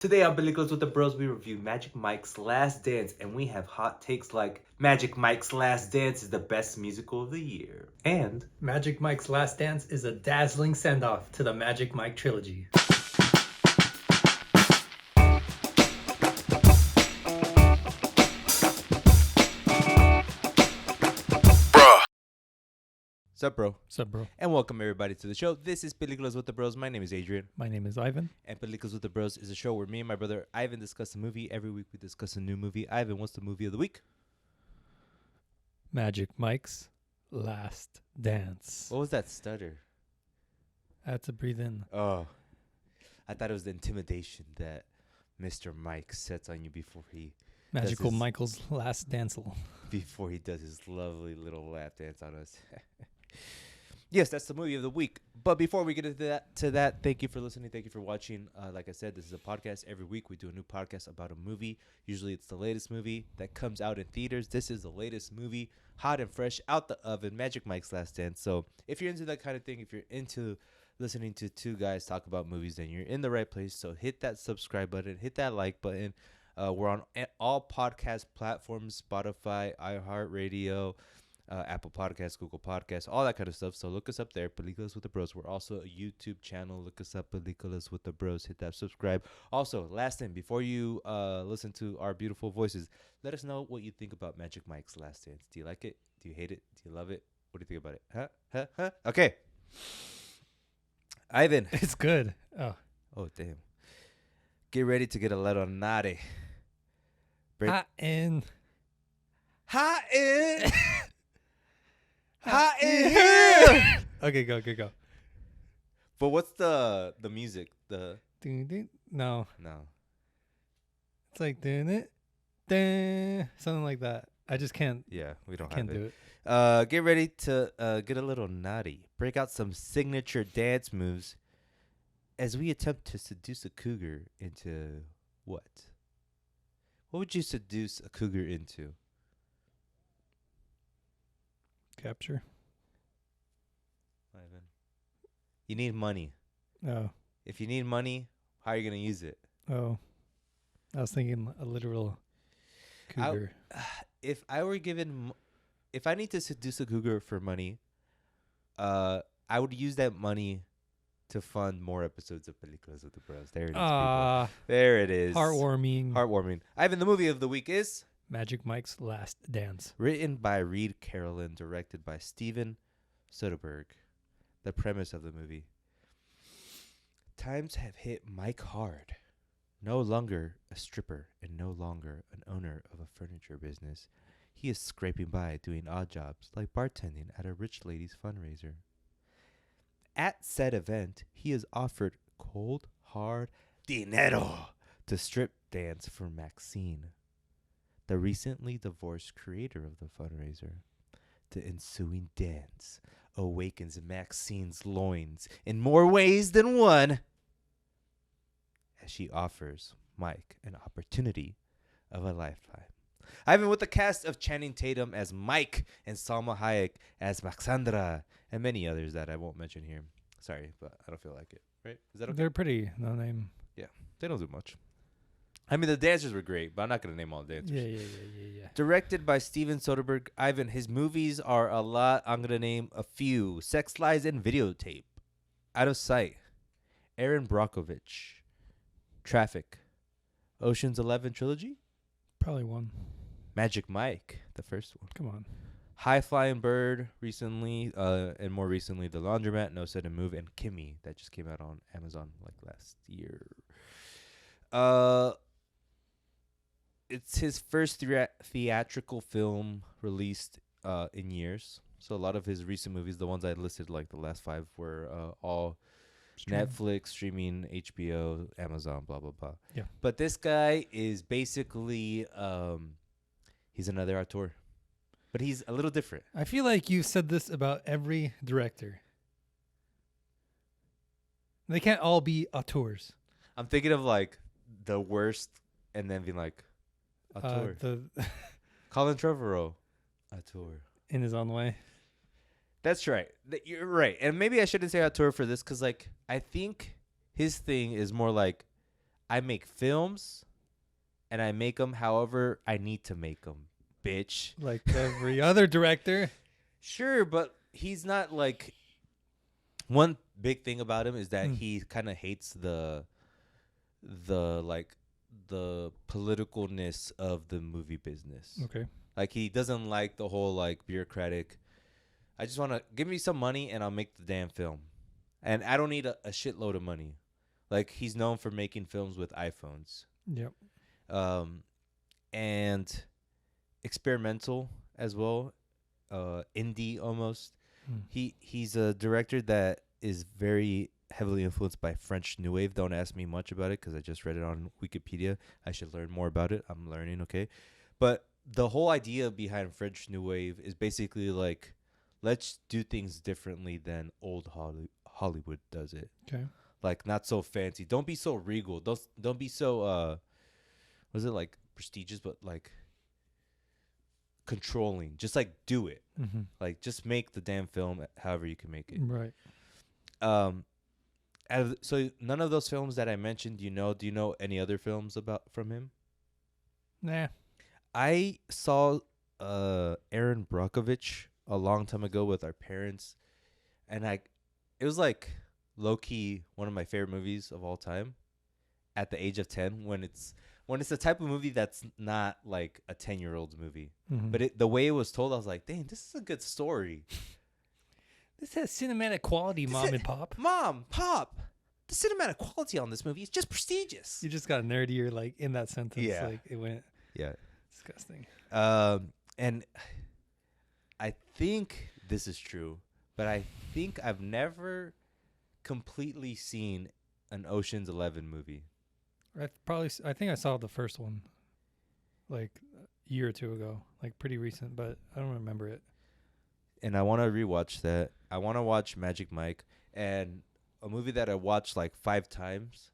Today on Peliculas with the Bros, we review Magic Mike's Last Dance, and we have hot takes like Magic Mike's Last Dance is the best musical of the year, and Magic Mike's Last Dance is a dazzling send-off to the Magic Mike trilogy. Sup, bro? Sup, bro? And welcome everybody to the show. This is Peliculas with the Bros. My name is Adrian. My name is Ivan. And Peliculas with the Bros is a show where me and my brother Ivan discuss a movie. Every week we discuss a new movie. Ivan, what's the movie of the week? Magic Mike's Last Dance. What was that stutter? I had to breathe in. Oh, I thought it was the intimidation that Mr. Mike sets on you before he Magical his- Michael's Last Dancel. does his lovely little lap dance on us. Yes, that's the movie of the week. But before we get into that, thank you for listening. Thank you for watching. Like I said, this is a podcast. Every week we do a new podcast about a movie. Usually it's the latest movie that comes out in theaters. This is the latest movie, hot and fresh, out the oven, Magic Mike's Last Dance. So if you're into that kind of thing, if you're into listening to two guys talk about movies, then you're in the right place. So hit that subscribe button, hit that like button. We're on all podcast platforms, Spotify, iHeartRadio, Apple Podcasts, Google Podcasts, all that kind of stuff. So look us up there, Peliculas with the Bros. We're also a YouTube channel. Look us up, Peliculas with the Bros. Hit that subscribe. Also, last thing, before you listen to our beautiful voices, let us know what you think about Magic Mike's Last Dance. Do you like it? Do you hate it? Do you love it? What do you think about it? Huh? Okay. Ivan. It's good. Oh, Damn. Get ready to get a little naughty. hot in. Hot in. Hot in here. Okay, go. But what's the music? No, No. it's like doing it, something like that. I just can't. Yeah, we don't Can't have do it. it. Get ready to get a little naughty. Break out some signature dance moves as we attempt to seduce a cougar into what? What would you seduce a cougar into? Capture. Ivan. You need money. Oh, If you need money, how are you going to use it? I was thinking a literal cougar. If I were given, if I need to seduce a cougar for money, I would use that money to fund more episodes of Peliculas with the Bros. There it is, people. There it is. Heartwarming. Ivan, the movie of the week is Magic Mike's Last Dance. written by Reed Carolyn, directed by Steven Soderbergh. The premise of the movie: times have hit Mike hard. No longer a stripper and no longer an owner of a furniture business, he is scraping by doing odd jobs like bartending at a rich lady's fundraiser. At said event, he is offered cold, hard dinero to strip dance for Maxine, the recently divorced creator of the fundraiser. The ensuing dance awakens Maxine's loins in more ways than one, as she offers Mike an opportunity of a lifetime. Ivan, with the cast of Channing Tatum as Mike and Salma Hayek as Maxandra and many others that I won't mention here. Sorry, but I don't feel like it. Right? Is that okay? They're pretty. No name. They don't do much. I mean, the dancers were great, but I'm not going to name all the dancers. Yeah. Directed by Steven Soderbergh. Ivan, his movies are a lot. I'm going to name a few. Sex, Lies, and Videotape. Out of Sight. Aaron Brockovich. Traffic. Ocean's 11 Trilogy. Probably one. Magic Mike, the first one. Come on. High Flying Bird recently, and more recently, The Laundromat, No Sudden Move, and Kimmy, that just came out on Amazon like last year. It's his first theatrical film released in years. So a lot of his recent movies, the ones I listed, like the last 5, were all Netflix, streaming, HBO, Amazon, blah, blah, blah. Yeah. But this guy is basically, he's another auteur. But he's a little different. I feel like you've said this about every director. They can't all be auteurs. I'm thinking of like the worst and then being like, auteur. Colin Trevorrow, auteur. In his own way. That's right. You're right. And maybe I shouldn't say auteur for this because, like, I think his thing is more like, I make films, and I make them however I need to make them, bitch. Like every other director. Sure, but he's not like. One big thing about him is that he kind of hates the politicalness of the movie business. Okay. Like he doesn't like the whole like bureaucratic. I just want to give me some money and I'll make the damn film, and I don't need a shitload of money. Like he's known for making films with iPhones. Yep. And experimental as well, indie almost. He's a director that is very heavily influenced by French New Wave. Don't ask me much about it because I just read it on Wikipedia. I should learn more about it. I'm learning, okay? But the whole idea behind French New Wave is basically like, let's do things differently than old Hollywood does it. Okay. Like not so fancy. Don't be so regal. Don't be so was it like prestigious, but like controlling. Just like do it. Mm-hmm. Like just make the damn film however you can make it. Right. So none of those films that I mentioned, do you know any other films from him? Nah. I saw Aaron Brockovich a long time ago with our parents, and it was like low key one of my favorite movies of all time. At the age of 10, when it's the type of movie that's not like a 10-year-old's movie, but the way it was told, I was like, dang, this is a good story. This has cinematic quality, and pop. Mom, pop. The cinematic quality on this movie is just prestigious. You just got nerdier, like in that sentence. Yeah. Like it went. Yeah. Disgusting. And I think this is true, but I think I've never completely seen an Ocean's 11 movie. I think I saw the first one like a year or two ago, like pretty recent, but I don't remember it. And I want to rewatch that. I want to watch Magic Mike, and a movie that I watched like 5 times,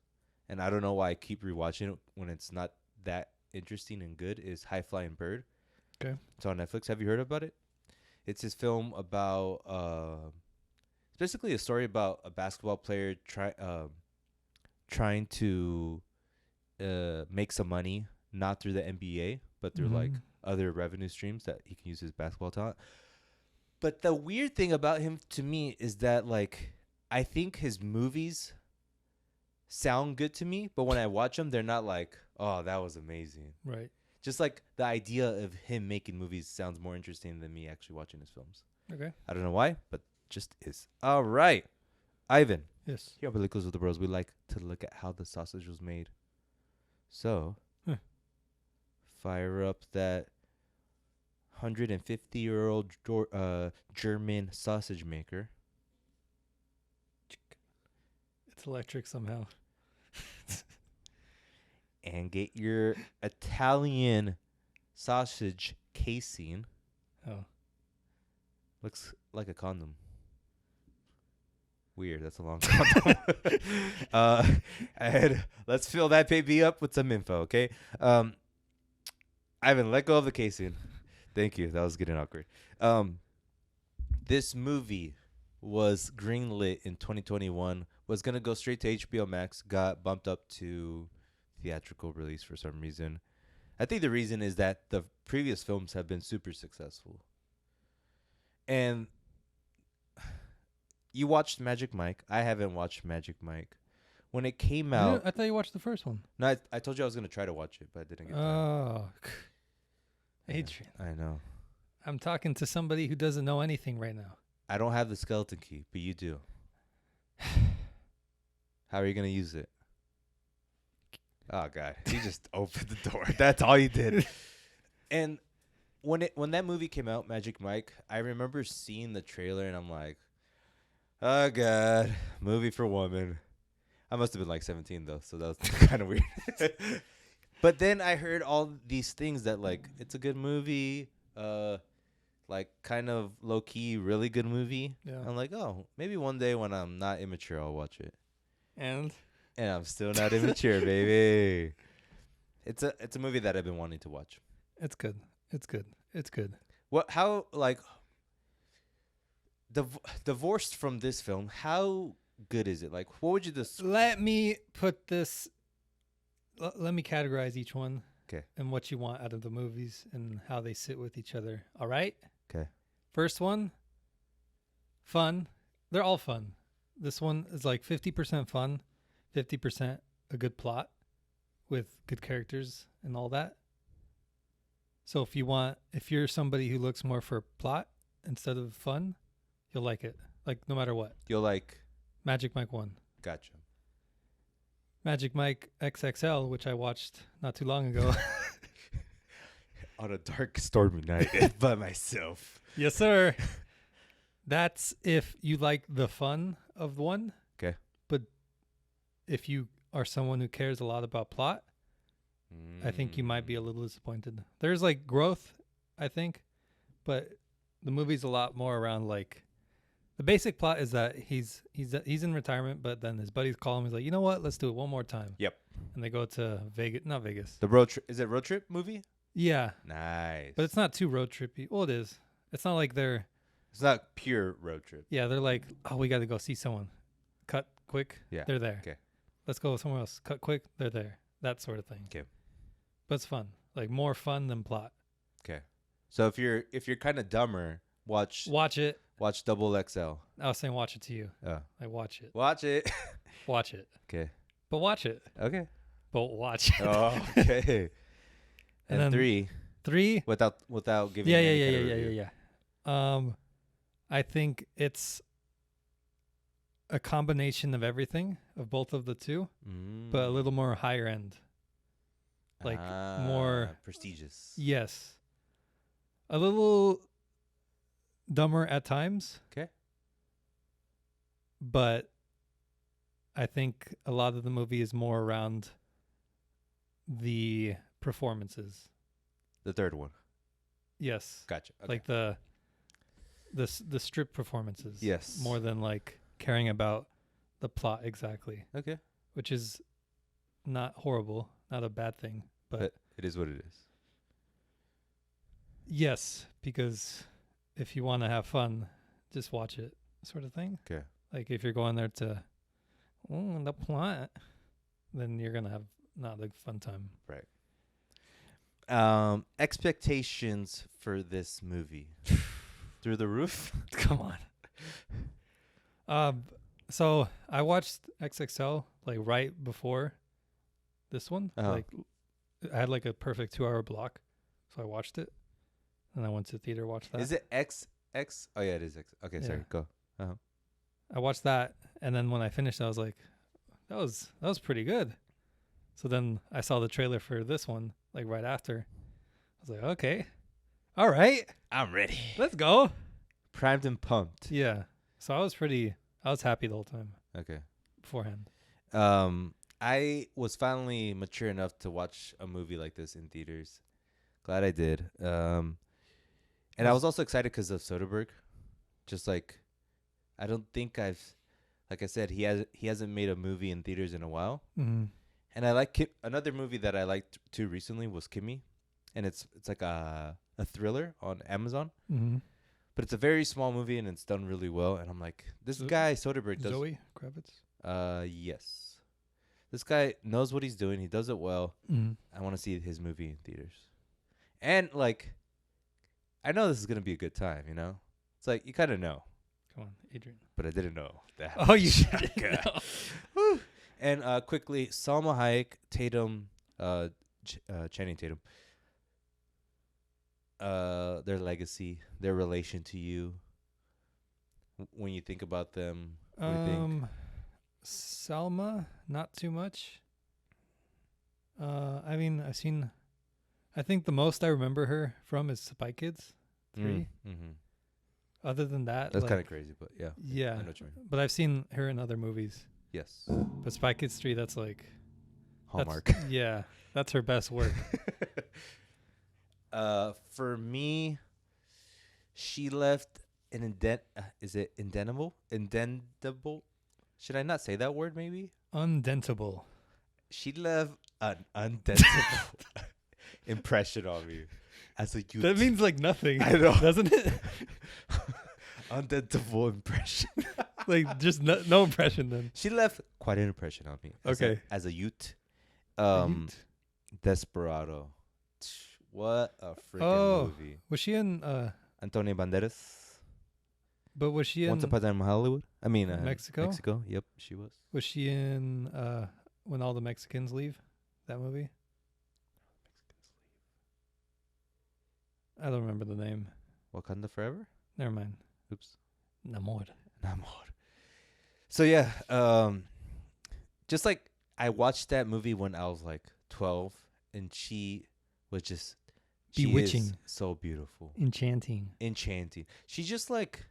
and I don't know why I keep rewatching it when it's not that interesting and good, is High Flying Bird. Okay. It's on Netflix. Have you heard about it? It's this film about it's basically a story about a basketball player trying to make some money, not through the NBA, but through like other revenue streams that he can use his basketball talent. But the weird thing about him to me is that like I think his movies sound good to me, but when I watch them, they're not like, oh, that was amazing. Right. Just like the idea of him making movies sounds more interesting than me actually watching his films. Okay. I don't know why, but just is. All right. Ivan. Yes. Here on Peliculas with the Bros, we like to look at how the sausage was made. So, fire up that 150-year-old German sausage maker. It's electric somehow. And get your Italian sausage casing. Oh. Looks like a condom. Weird. That's a long condom. And let's fill that baby up with some info, okay? Ivan, let go of the casing. Thank you. That was getting awkward. This movie was greenlit in 2021. Was going to go straight to HBO Max. Got bumped up to theatrical release for some reason. I think the reason is that the previous films have been super successful. And you watched Magic Mike. I haven't watched Magic Mike. When it came out... I thought you watched the first one. No, I told you I was going to try to watch it, but I didn't get time. Oh. Adrian. I know. I'm talking to somebody who doesn't know anything right now. I don't have the skeleton key, but you do. How are you going to use it? Oh, God. He just opened the door. That's all he did. And when that movie came out, Magic Mike, I remember seeing the trailer, and I'm like, oh, God, movie for women. I must have been like 17, though, so that was kind of weird. But then I heard all these things that, like, it's a good movie, like, kind of low-key, really good movie. Yeah. I'm like, oh, maybe one day when I'm not immature, I'll watch it. And I'm still not immature, baby. It's a movie that I've been wanting to watch. It's good. It's good. It's good. How, like, divorced from this film, how good is it? Like, what would you describe? Let me put this let me categorize each one. 'Kay. And what you want out of the movies and how they sit with each other. All right. 'Kay. First one, fun. They're all fun. This one is like 50% fun, 50% a good plot with good characters and all that. So if you're somebody who looks more for plot instead of fun, you'll like it. Like no matter what. You'll like. Magic Mike 1. Gotcha. Magic Mike XXL, which I watched not too long ago. On a dark, stormy night by myself. Yes, sir. That's if you like the fun of one. Okay. But if you are someone who cares a lot about plot, I think you might be a little disappointed. There's like growth, I think, but the movie's a lot more around like the basic plot is that he's in retirement, but then his buddies call him. He's like, you know what? Let's do it one more time. Yep. And they go to Vegas, not Vegas. The road trip. Is it road trip movie? Yeah. Nice. But it's not too road trippy. Well, it is. It's not like they're. It's not pure road trip. Yeah, they're like, oh, we got to go see someone. Cut quick. Yeah. They're there. Okay. Let's go somewhere else. Cut quick. They're there. That sort of thing. Okay. But it's fun. Like more fun than plot. Okay. So if you're kind of dumber, watch it. Watch Double XL. I was saying watch it to you. Oh. I watch it. Watch it. Watch it. Okay. But watch it. Okay. But watch it. Oh, okay. And and then three. Without giving. Yeah. I think it's a combination of everything of both of the two, but a little more higher end. Like more prestigious. Yes. A little dumber at times. Okay. But I think a lot of the movie is more around the performances. The third one. Yes. Gotcha. Okay. Like the strip performances. Yes. More than like caring about the plot exactly. Okay. Which is not horrible, not a bad thing, but it is what it is. Yes, because if you want to have fun, just watch it, sort of thing. Okay. Like if you're going there to the plot, then you're gonna have not a fun time. Right. Expectations for this movie. Through the roof? Come on. So I watched XXL like right before this one. Uh-huh. Like I had like a perfect 2-hour block, so I watched it, and I went to theater watch that. Is it X? Oh yeah, it is X. Okay, Yeah. sorry. Go. I watched that, and then when I finished, I was like, that was pretty good. So then I saw the trailer for this one like right after. I was like, okay, all right, I'm ready. let's go. Primed and pumped. Yeah. So I was happy the whole time Okay. beforehand. I was finally mature enough to watch a movie like this in theaters. Glad I did. And I was also excited because of Soderbergh. Just like, I don't think like I said, he hasn't made a movie in theaters in a while. Mm-hmm. And I like another movie that I liked too recently was Kimmy, and it's like a thriller on Amazon. Mm-hmm. But it's a very small movie and it's done really well. And I'm like, this guy Soderbergh does. Zoe Kravitz. Yes. This guy knows what he's doing. He does it well. Mm-hmm. I want to see his movie in theaters. And like, I know this is gonna be a good time. You know, it's like you kind of know. Come on, Adrian. But I didn't know that. Oh, you didn't Okay. know. Woo. And quickly, Salma Hayek, Tatum, Channing Tatum. Their legacy, their relation to you. When you think about them, what do you think? Salma, not too much. I mean, I think the most I remember her from is Spy Kids 3. Mm-hmm. Other than that, That's like, kind of crazy, but yeah. yeah. I know what you mean. But I've seen her in other movies. Yes. But Spy Kids 3, that's like Hallmark. Yeah, that's her best work. For me, she left an indent. Is it indentable? Indentable? Should I not say that word? Maybe. Undentable. She left an undentable impression on me as a youth. That means like nothing. I know, doesn't it? Undentable impression. Like just no impression then. She left quite an impression on me. Okay. As a youth, Desperado. What a freaking Oh, movie. was she in? Antonio Banderas. But was she Once in Upon a Time in Hollywood. I mean, Mexico? Mexico. Yep, she was. Was she in When All the Mexicans Leave? That movie? I don't remember the name. Wakanda Forever. Never mind. Oops. Namor. So yeah, just like I watched that movie when I was like 12, and she was just Bewitching. She is so beautiful, Enchanting. She's just like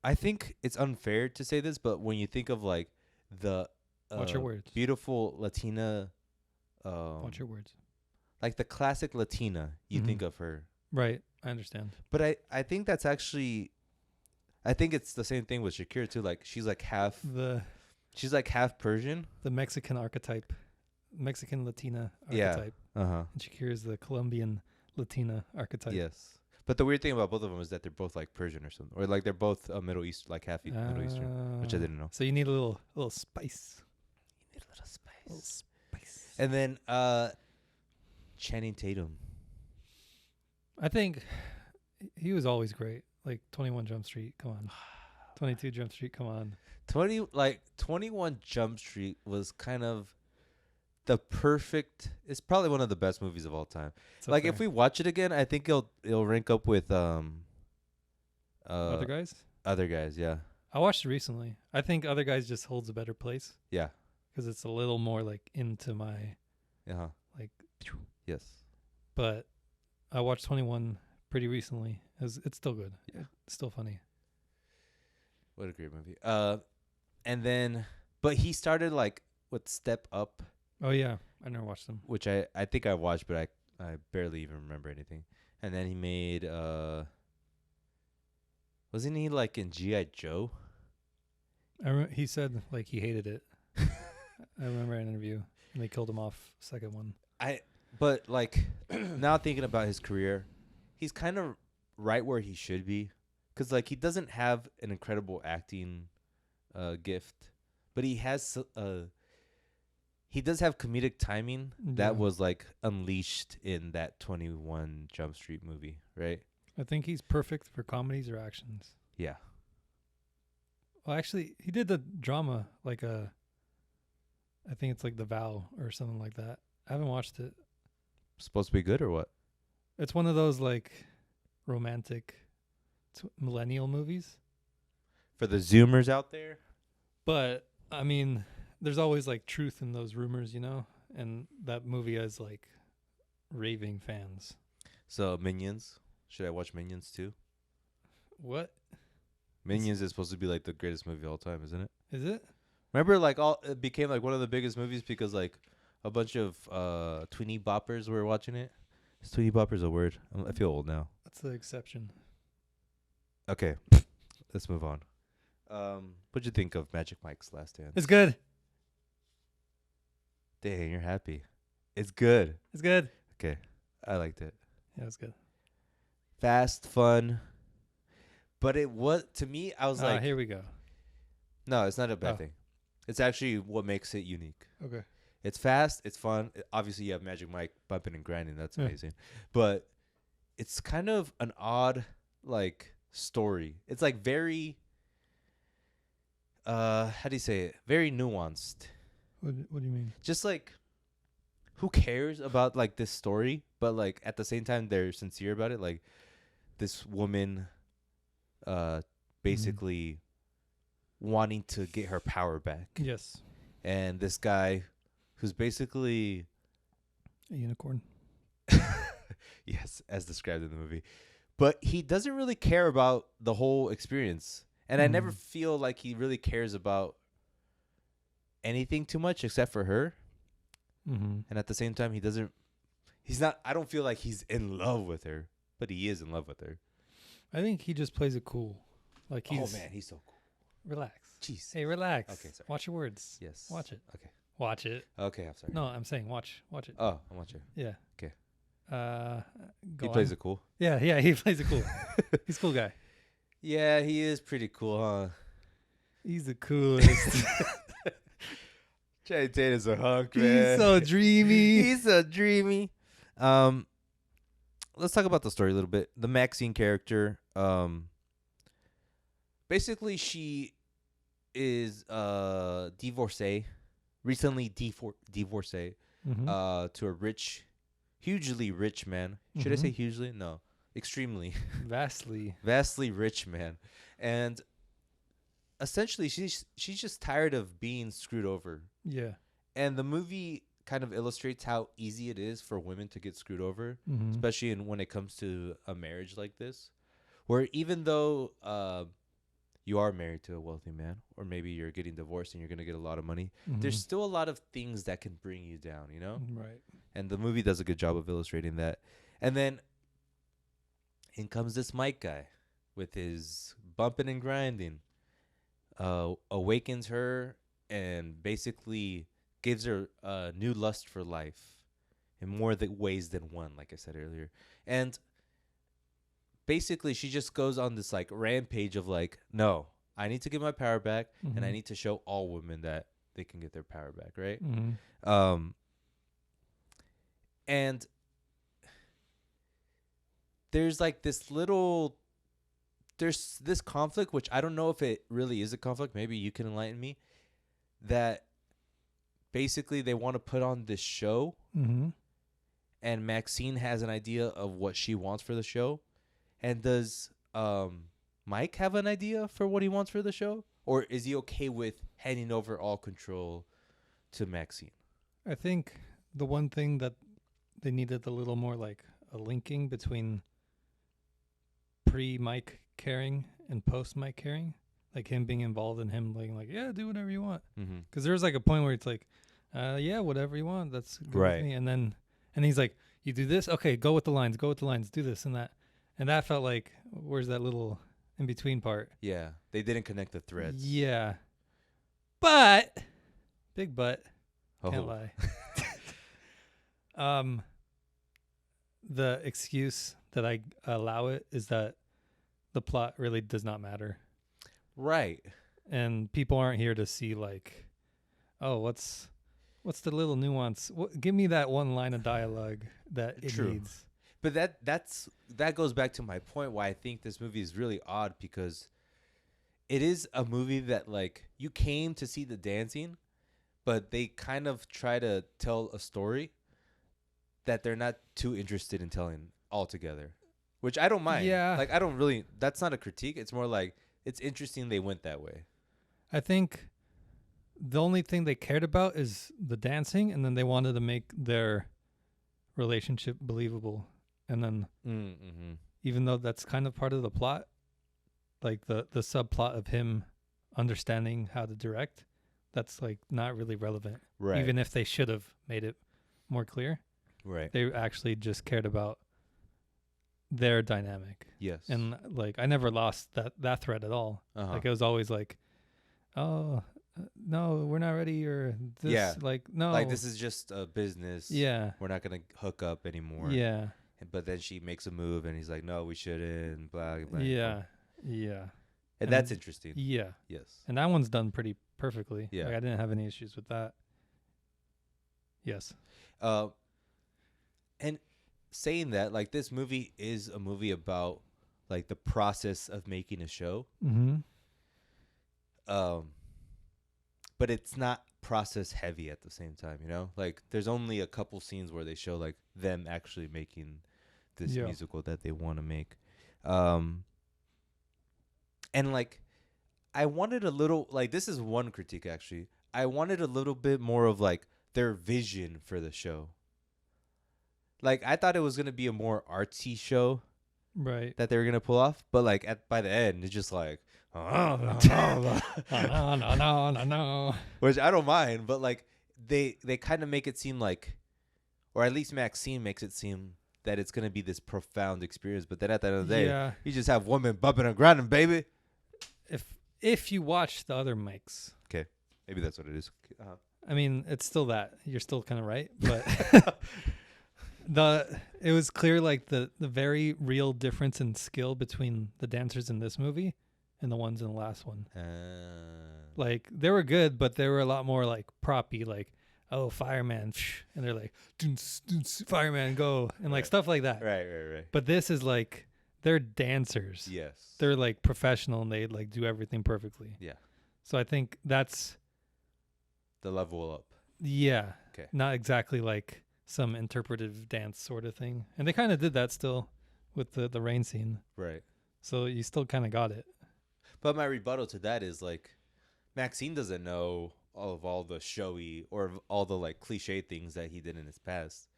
I think it's unfair to say this, but when you think of like the Watch your words. beautiful Latina, Watch your words. like the classic Latina, you think of her. Right, I understand. But I think that's actually, I think it's the same thing with Shakira too. Like she's like half Persian. The Mexican archetype, Mexican Latina archetype. Yeah. And Shakira's the Colombian Latina archetype. Yes. But the weird thing about both of them is that they're both like Persian or something, or like they're both Middle East, like half Middle Eastern, which I didn't know. So you need a little spice. You need a little spice. And then Channing Tatum. I think he was always great. Like 21 Jump Street, come on. 22 Jump Street, come on. 21 Jump Street was kind of the perfect. It's probably one of the best movies of all time. Like if we watch it again, I think it'll rank up with Other Guys. Other Guys, yeah. I watched it recently. I think Other Guys just holds a better place. Yeah. Because it's a little more like into my. Like. Yes. But I watched 21 pretty recently. It's still good. Yeah. It's still funny. What a great movie. And then, but he started like with Step Up. Oh yeah, I never watched them. Which I think I watched, but I barely even remember anything. And then he made wasn't he like in G.I. Joe? He said like he hated it. I remember an interview, and they killed him off second one. But like now thinking about his career, he's kind of right where he should be, because like he doesn't have an incredible acting gift, but he has he does have comedic timing that was like unleashed in that 21 Jump Street movie, right? I think he's perfect for comedies or actions. Yeah. Well, actually, he did the drama like I think it's like The Vow or something like that. I haven't watched it. Supposed to be good or what? It's one of those like romantic millennial movies. For the Zoomers out there? But, I mean, there's always like truth in those rumors, you know? And that movie has like raving fans. So, Minions. Should I watch Minions too? What? Minions is supposed to be like the greatest movie of all time, isn't it? Is it? Remember, like it became like one of the biggest movies because like a bunch of tweenie boppers were watching it. Is tweenie boppers a word? I feel old now. That's the exception. Okay, let's move on. What'd you think of Magic Mike's Last Dance? It's good. Dang, you're happy. It's good. It's good. Okay, I liked it. Yeah, it's good. Fast, fun. But it was, to me, I was like, here we go. No, it's not a bad thing. It's actually what makes it unique. Okay. It's fast. It's fun. Obviously, you have Magic Mike bumping and grinding. That's amazing. But it's kind of an odd, like, story. It's like very, how do you say it? Very nuanced. What do you mean? Just like, who cares about like this story? But like at the same time, they're sincere about it. Like this woman, basically wanting to get her power back. Yes. And this guy, who's basically a unicorn. Yes, as described in the movie. But he doesn't really care about the whole experience. And I never feel like he really cares about anything too much except for her. And at the same time, I don't feel like he's in love with her, but he is in love with her. I think he just plays it cool. Like oh man, he's so cool. Relax. Jeez. Hey, relax. Okay, sorry. Watch your words. Yes. Watch it. Okay. Watch it. Okay, I'm sorry. No, I'm saying watch it. Oh, I'm watching. Yeah. Okay. He plays it cool. Yeah, he plays it cool. He's a cool guy. Yeah, he is pretty cool, huh? He's the coolest. Channing Tatum's a hunk, He's man. so dreamy. He's so dreamy. Let's talk about the story a little bit. The Maxine character, basically she is divorcee, recently divorcee, to a hugely rich man. Should I say hugely? No, extremely, vastly rich man, and essentially she's just tired of being screwed over. Yeah. And the movie kind of illustrates how easy it is for women to get screwed over, especially when it comes to a marriage like this, where even though you are married to a wealthy man, or maybe you're getting divorced and you're going to get a lot of money, there's still a lot of things that can bring you down, you know? Right. And the movie does a good job of illustrating that. And then in comes this Mike guy with his bumping and grinding, awakens her and basically gives her a new lust for life in more ways than one, like I said earlier. And basically she just goes on this like rampage of like, no, I need to get my power back, and I need to show all women that they can get their power back, right? And there's like this conflict, which I don't know if it really is a conflict. Maybe you can enlighten me. That basically they want to put on this show, and Maxine has an idea of what she wants for the show. And does Mike have an idea for what he wants for the show? Or is he okay with handing over all control to Maxine? I think the one thing that they needed a little more like a linking between pre-Mike caring and post-Mike caring. Like him being involved and him being like, yeah, do whatever you want. Because there was like a point where it's like, yeah, whatever you want. That's good with me. And he's like, you do this? Okay, go with the lines. Do this and that. And that felt like, where's that little in-between part? Yeah, they didn't connect the threads. Yeah. But, big but, can't lie. The excuse that I allow it is that the plot really does not matter. Right. And people aren't here to see like, oh, what's the little nuance? Give me that one line of dialogue that it needs. But that goes back to my point why I think this movie is really odd, because it is a movie that like you came to see the dancing, but they kind of try to tell a story that they're not too interested in telling altogether, which I don't mind. Yeah. Like that's not a critique. It's more like it's interesting they went that way. I think the only thing they cared about is the dancing, and then they wanted to make their relationship believable. And then even though that's kind of part of the plot, like the subplot of him understanding how to direct, that's like not really relevant. Right. Even if they should have made it more clear. Right. They actually just cared about their dynamic. Yes. And like I never lost that thread at all. Like it was always like, oh, no, we're not ready, or this, yeah, like no, like this is just a business. Yeah, we're not gonna hook up anymore. Yeah. But then she makes a move, and he's like, no, we shouldn't. Blah blah. Yeah. Yeah. And that's interesting. Yeah. Yes. And that one's done pretty perfectly. Yeah. Like, I didn't have any issues with that. Yes. And saying that, like, this movie is a movie about like the process of making a show. But it's not process heavy at the same time, you know? Like there's only a couple scenes where they show like them actually making this musical that they want to make. And like I wanted a little, like, this is one critique actually. I wanted a little bit more of like their vision for the show. Like I thought it was going to be a more artsy show. Right. That they were going to pull off, but like by the end it's just like no. Which I don't mind, but like they kind of make it seem like, or at least Maxine makes it seem that it's gonna be this profound experience. But then at the end of the day, you just have women bumping and grinding, baby. If you watch the other mics, okay, maybe that's what it is. I mean, it's still that you're still kind of right, but it was clear like the very real difference in skill between the dancers in this movie in the ones in the last one. Uh, Like they were good, but they were a lot more like proppy, like, oh, fireman, and they're like, "Doons, doons, fireman, go," and like Right. stuff like that. right. But this is like they're dancers. Yes. They're like professional and they like do everything perfectly. Yeah. So I think that's The level up. yeah, 'Kay. not exactly like some interpretive dance sort of thing. And they kind of did that still with the rain scene. Right. So you still kind of got it. But my rebuttal to that is like, Maxine doesn't know all the showy or all the like cliche things that he did in his past.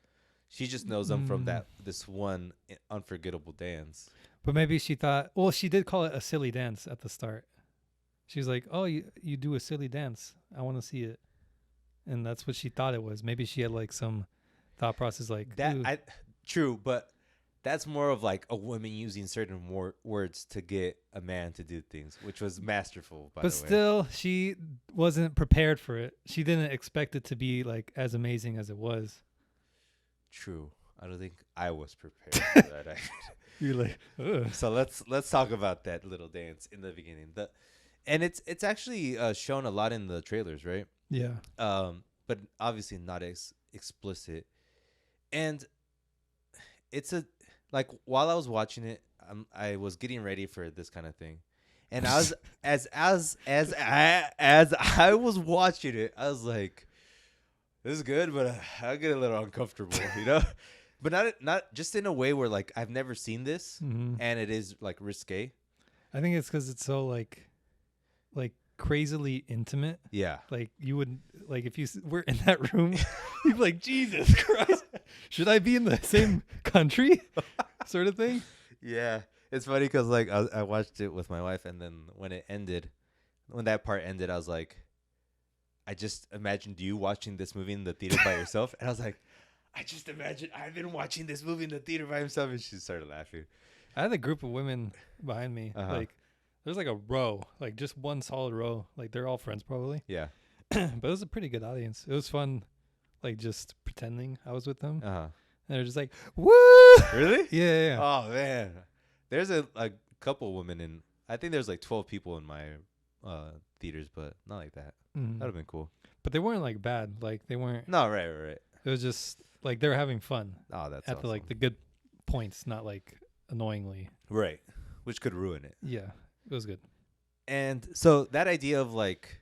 She just knows them from this one unforgettable dance. But maybe she thought, well, she did call it a silly dance at the start. She was like, "Oh, you do a silly dance. I want to see it." And that's what she thought it was. Maybe she had like some thought process like That "Ooh." true, but that's more of like a woman using certain words to get a man to do things, which was masterful. By But the way, still, she wasn't prepared for it. She didn't expect it to be like as amazing as it was. true. I don't think I was prepared for that. You're like, ugh. So let's talk about that little dance in the beginning. And it's actually shown a lot in the trailers, right? Yeah. But obviously not explicit. And it's like while I was watching it, I was getting ready for this kind of thing, and I was as I was watching it, I was like, "This is good," but I get a little uncomfortable, you know. But not just in a way where like I've never seen this, Mm-hmm. and it is like risque. I think it's because it's so like crazily intimate. Yeah. Like you would like if you were in that room, you'd be like, Jesus Christ, should I be in the same country, sort of thing. Yeah, it's funny because like I watched it with my wife, and then when that part ended, I was like, I just imagined you watching this movie in the theater by yourself, and I was like, I just imagine I've been watching this movie in the theater by himself, and she started laughing. I had a group of women behind me. Uh-huh. Like there's like a row, like just one solid row. Like they're all friends probably. Yeah. But it was a pretty good audience. It was fun, like just pretending I was with them. Uh huh. And they're just like, woo! Really? Yeah. Oh man, there's a couple women in. I think there's like 12 people in my theaters, but not like that. Mhm. That'd have been cool. But they weren't like bad. Like they weren't. No, right. It was just like they were having fun Oh, that's at awesome. the good points, not like annoyingly. Right, which could ruin it. Yeah, it was good. And so that idea of like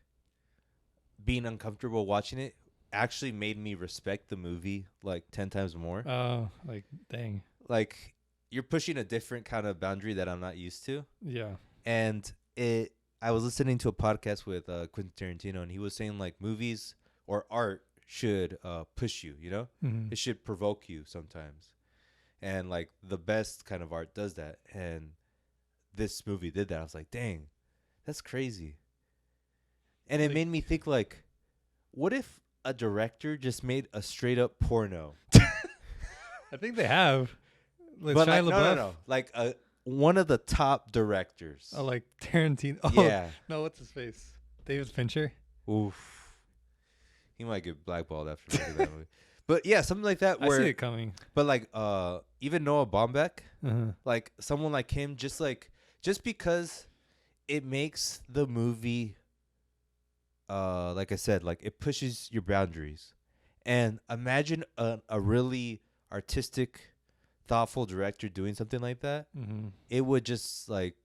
being uncomfortable watching it actually made me respect the movie like 10 times more. Oh, like dang. Like you're pushing a different kind of boundary that I'm not used to. Yeah. And I was listening to a podcast with Quentin Tarantino, and he was saying like movies or art should push you, you know? Mm-hmm. It should provoke you sometimes. And like the best kind of art does that. And this movie did that. I was like, dang, that's crazy. And it Like- made me think like, what if a director just made a straight up porno? I think they have. Like But Shia like, LaBeouf. no. Like one of the top directors. Oh, like Tarantino. Oh, Yeah. no, what's his face? David Fincher. Oof. He might get blackballed after making that movie. But yeah, something like that I where see it coming. but like even Noah Baumbach, Uh-huh. like someone like him, just because it makes the movie like I said, like it pushes your boundaries. And imagine a really artistic, thoughtful director doing something like that. Mm-hmm. It would just like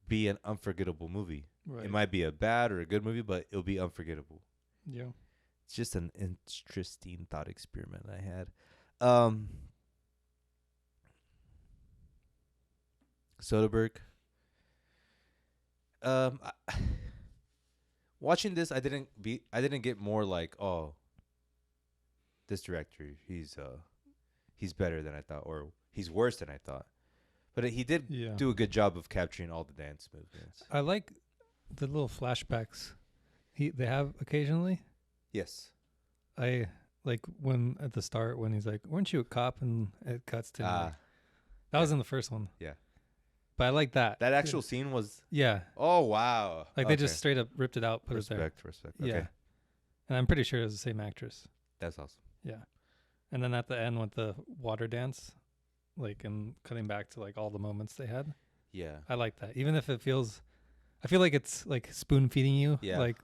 be an unforgettable movie. Right. It might be a bad or a good movie, but it'll be unforgettable. Yeah. It's just an interesting thought experiment I had. Soderbergh. Watching this, I didn't get more like, oh, this director, he's better than I thought, or he's worse than I thought. But he did Yeah. do a good job of capturing all the dance movements. I like the little flashbacks they have occasionally. Yes. I like when at the start when he's like, "Weren't you a cop?" and it cuts to him. Ah, That was in the first one. Yeah. But I like that. that actual scene was. Yeah. Oh wow! Like they just straight up ripped it out, put it there. respect. Yeah. Okay, And I'm pretty sure it was the same actress. that's awesome. Yeah. And then at the end with the water dance, like and cutting back to like all the moments they had. Yeah, I like that. Even if it feels I feel like it's like spoon feeding you. Yeah. Like,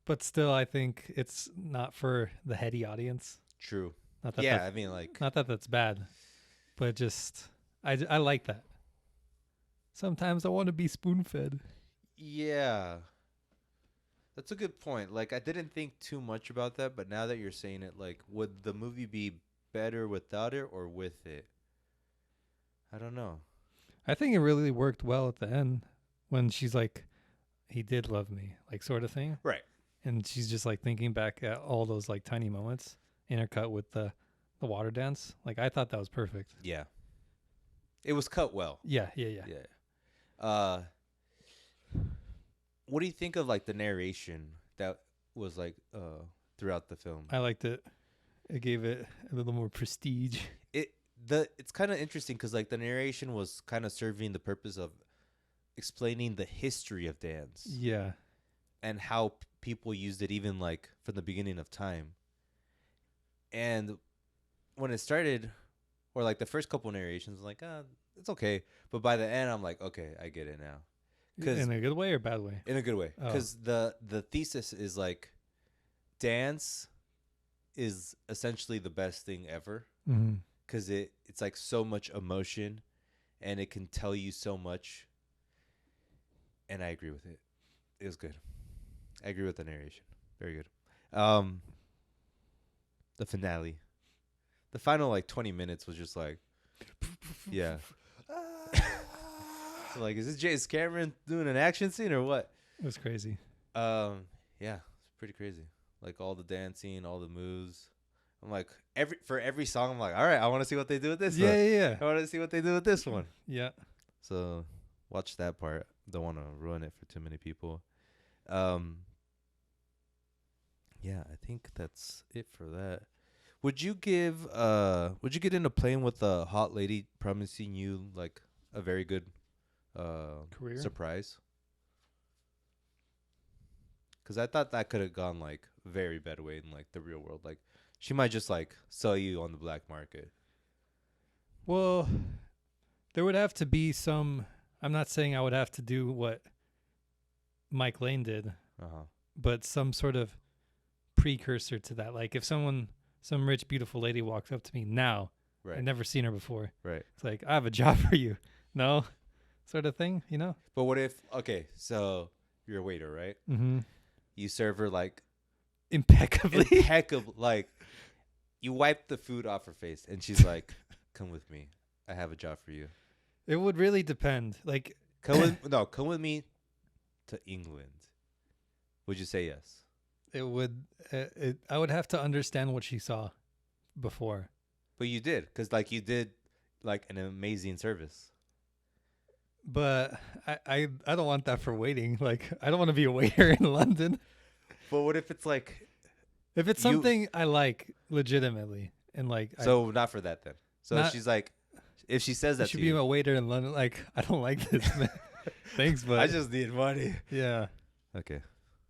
but still, I think it's not for the heady audience. True. Not that Yeah, I mean, like, not that that's bad, but just I like that. Sometimes I want to be spoon fed. yeah. That's a good point. Like, I didn't think too much about that, but now that you're saying it, like, would the movie be better without it or with it? I don't know. I think it really worked well at the end when she's like, "He did love me," like sort of thing. Right. And she's just like thinking back at all those like tiny moments intercut with the water dance. Like I thought that was perfect. Yeah. It was cut well. Yeah. Yeah. What do you think of like the narration that was like throughout the film? I liked it. It gave it a little more prestige. It's kind of interesting because like the narration was kind of serving the purpose of explaining the history of dance. Yeah. And how people used it even like from the beginning of time. And when it started, or like the first couple narrations, like, it's okay. But by the end, I'm like, okay, I get it now. In a good way or bad way? In a good way. Oh. Because the thesis is like dance is essentially the best thing ever. Because it's like so much emotion and it can tell you so much. And I agree with it. It was good. I agree with the narration. Very good. The finale. The final like 20 minutes was just like, yeah. So like, is this James Cameron doing an action scene or what? It was crazy. Yeah, it's pretty crazy. Like all the dancing, all the moves. I'm like for every song, I'm like, all right, I want to see what they do with this one. Yeah. I want to see what they do with this one. Yeah. So watch that part. Don't want to ruin it for too many people. Yeah, I think that's it for that. Would you get into playing with a hot lady promising you like a very good Career? surprise? Because I thought that could have gone like very bad way in like the real world. Like she might just like sell you on the black market. Well, there would have to be some. I'm not saying I would have to do what Mike Lane did, but some sort of precursor to that. Like if some rich, beautiful lady walks up to me now, Right. I've never seen her before. Right. It's like, I have a job for you. No, sort of thing, you know? But what if, okay, so you're a waiter, right? Mm-hmm. You serve her like Impeccably. impeccable, like you wipe the food off her face and she's like, come with me. I have a job for you. It would really depend. Like, come with me to England. Would you say yes? it would, I would have to understand what she saw before. But you did, because like you did like an amazing service. But I don't want that for waiting. Like, I don't want to be a waiter in London. But what if it's like, If it's something I like legitimately and like, so not for that then. So Not- she's like, if she says I that should to be you, a waiter in London. Like, I don't like this, man. Thanks, but I just need money. yeah, Okay,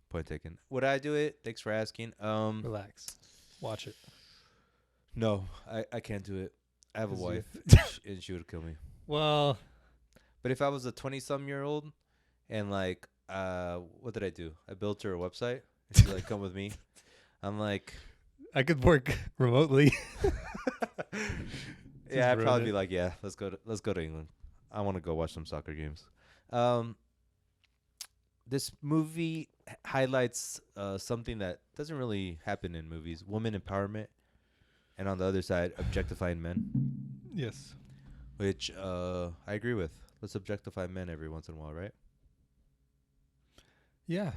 point taken. Would I do it? Thanks for asking. relax, watch it. No, I can't do it. I have a 'Cause you- wife, and she would kill me. Well, But if I was a 20-some-year-old, and like, what did I do? I built her a website, and she's like, "Come with me." I'm like, I could work remotely. yeah, I'd ruin probably it. be like, "Yeah, let's go to England. I want to go watch some soccer games." This movie highlights something that doesn't really happen in movies: woman empowerment, and on the other side, objectifying men. Yes. Which I agree with. Let's objectify men every once in a while, right? Yeah.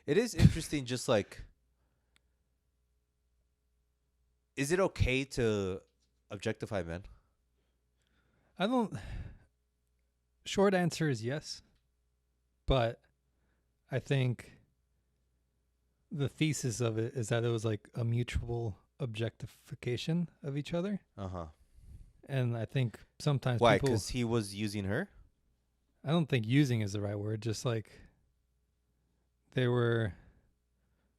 It is interesting, just like, is it okay to objectify men? I don't. Short answer is yes, but I think the thesis of it is that it was like a mutual objectification of each other, Uh-huh. and I think sometimes Why? people. Because he was using her? I don't think using is the right word. Just like they were.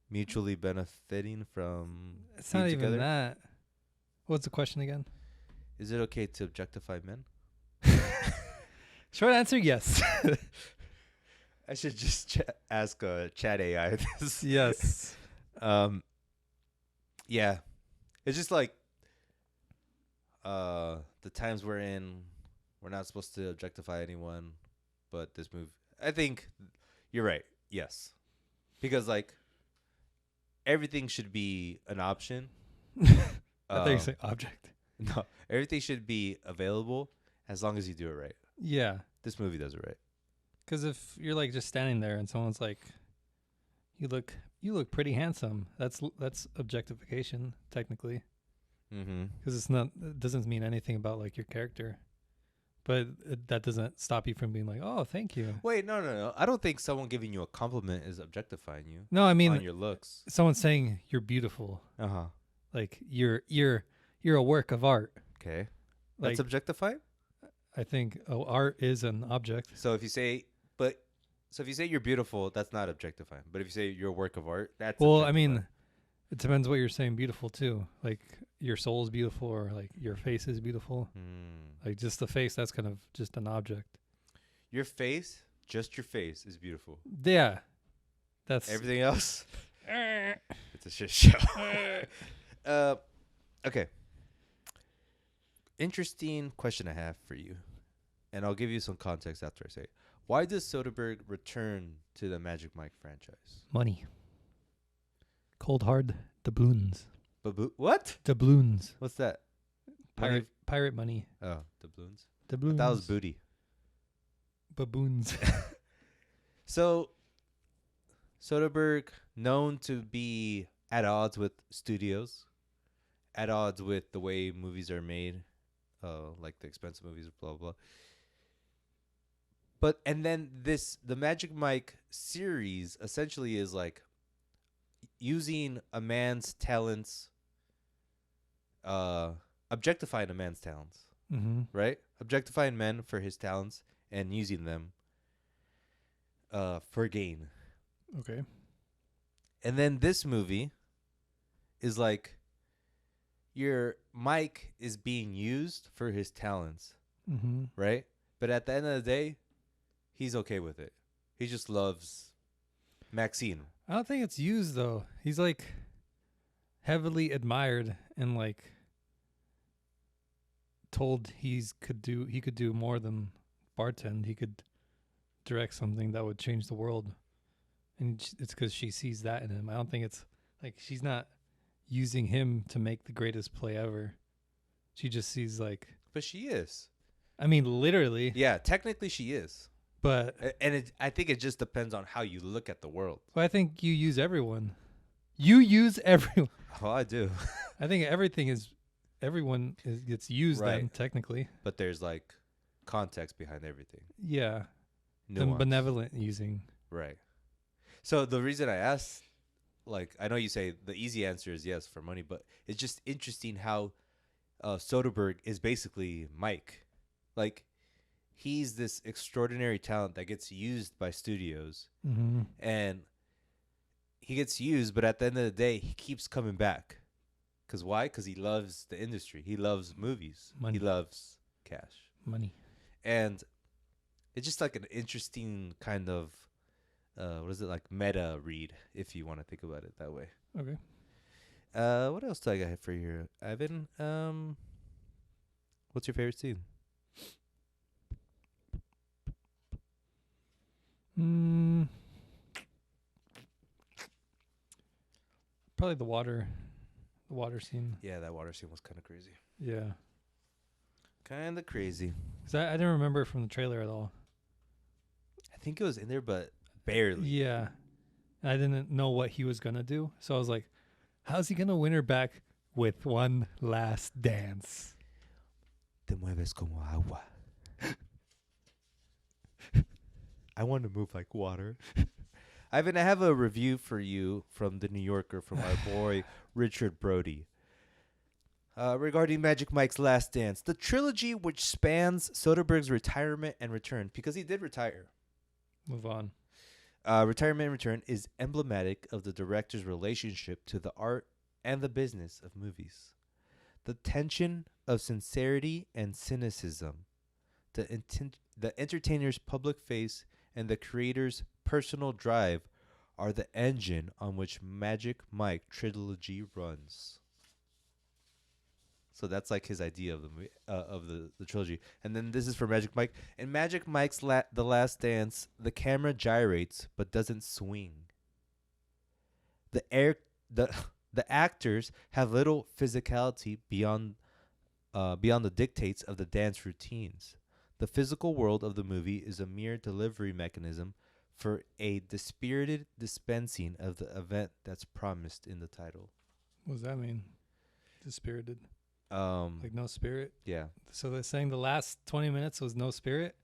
Mutually benefiting from It's being not even together? that. What's the question again? Is it okay to objectify men? Short answer, yes. I should just ask chat AI this. Yes. Yeah, it's just like the times we're in. We're not supposed to objectify anyone, but this move. I think you're right. Yes, because like everything should be an option. I think you say object. No, everything should be available as long as you do it right. Yeah. This movie does it right. Because if you're like just standing there and someone's like, you look pretty handsome. That's objectification technically. Mm-hmm. Because it doesn't mean anything about like your character, but that doesn't stop you from being like, oh, thank you. Wait, no. I don't think someone giving you a compliment is objectifying you. No, I mean on your looks. someone saying you're beautiful. Like you're a work of art. Okay. Like, That's objectifying? I think art is an object. So if you say you're beautiful, that's not objectifying. But if you say you're a work of art, that's well, I mean, it depends what you're saying beautiful too. Like your soul is beautiful or like your face is beautiful. Like just the face, that's kind of just an object. Your face, just your face is beautiful. Yeah. That's everything else. It's a shit show. Okay. Interesting question I have for you. And I'll give you some context after I say it. Why does Soderbergh return to the Magic Mike franchise? money. Cold hard doubloons. What? Doubloons. What's that? Pirate money. Oh, doubloons. Doubloons. That was booty. Baboons. So, Soderbergh, known to be at odds with studios, at odds with the way movies are made, like the expensive movies, blah, blah, blah. And then the Magic Mike series essentially is like using a man's talents, objectifying a man's talents, right? Objectifying men for his talents and using them for gain. Okay. And then this movie is like your Mike is being used for his talents, right? But at the end of the day, he's okay with it. He just loves Maxine. I don't think it's used though. He's like heavily admired and like told he could do more than bartend. He could direct something that would change the world. And it's because she sees that in him. I don't think it's like she's not using him to make the greatest play ever. She just sees like. But she is. I mean, literally. Yeah, technically she is. But. And I think it just depends on how you look at the world. Well, I think you use everyone. You use everyone. Oh, I do. I think everyone gets used then, technically. But there's like context behind everything. Yeah. Nuance. The benevolent using. Right. So the reason I asked, like, I know you say the easy answer is yes for money, but it's just interesting how Soderbergh is basically Mike. Like, he's this extraordinary talent that gets used by studios. And he gets used, but at the end of the day, he keeps coming back. Because why? Because he loves the industry. He loves movies. Money. He loves cash. Money. And it's just like an interesting kind of, what is it, like meta read, if you want to think about it that way. Okay. What else do I got for you, Ivan? What's your favorite scene? Probably the water scene. Yeah, that water scene was kind of crazy. Yeah. Kind of crazy. Because I didn't remember it from the trailer at all. I think it was in there, but barely. Yeah. I didn't know what he was going to do. So I was like, how's he going to win her back with one last dance? Te mueves como agua. I want to move like water. Ivan, I have a review for you from The New Yorker from our boy Richard Brody. Regarding Magic Mike's Last Dance, the trilogy which spans Soderbergh's retirement and return, because he did retire. Move on. Retirement and return is emblematic of the director's relationship to the art and the business of movies. The tension of sincerity and cynicism, the entertainer's public face and the creator's personal drive are the engine on which Magic Mike trilogy runs. So that's like his idea of the movie, of the trilogy. And then this is for Magic Mike. In Magic Mike's The Last Dance, the camera gyrates but doesn't swing. The actors have little physicality beyond the dictates of the dance routines. The physical world of the movie is a mere delivery mechanism for a dispirited dispensing of the event that's promised in the title. What does that mean? Dispirited? Like no spirit? Yeah. So they're saying the last 20 minutes was no spirit?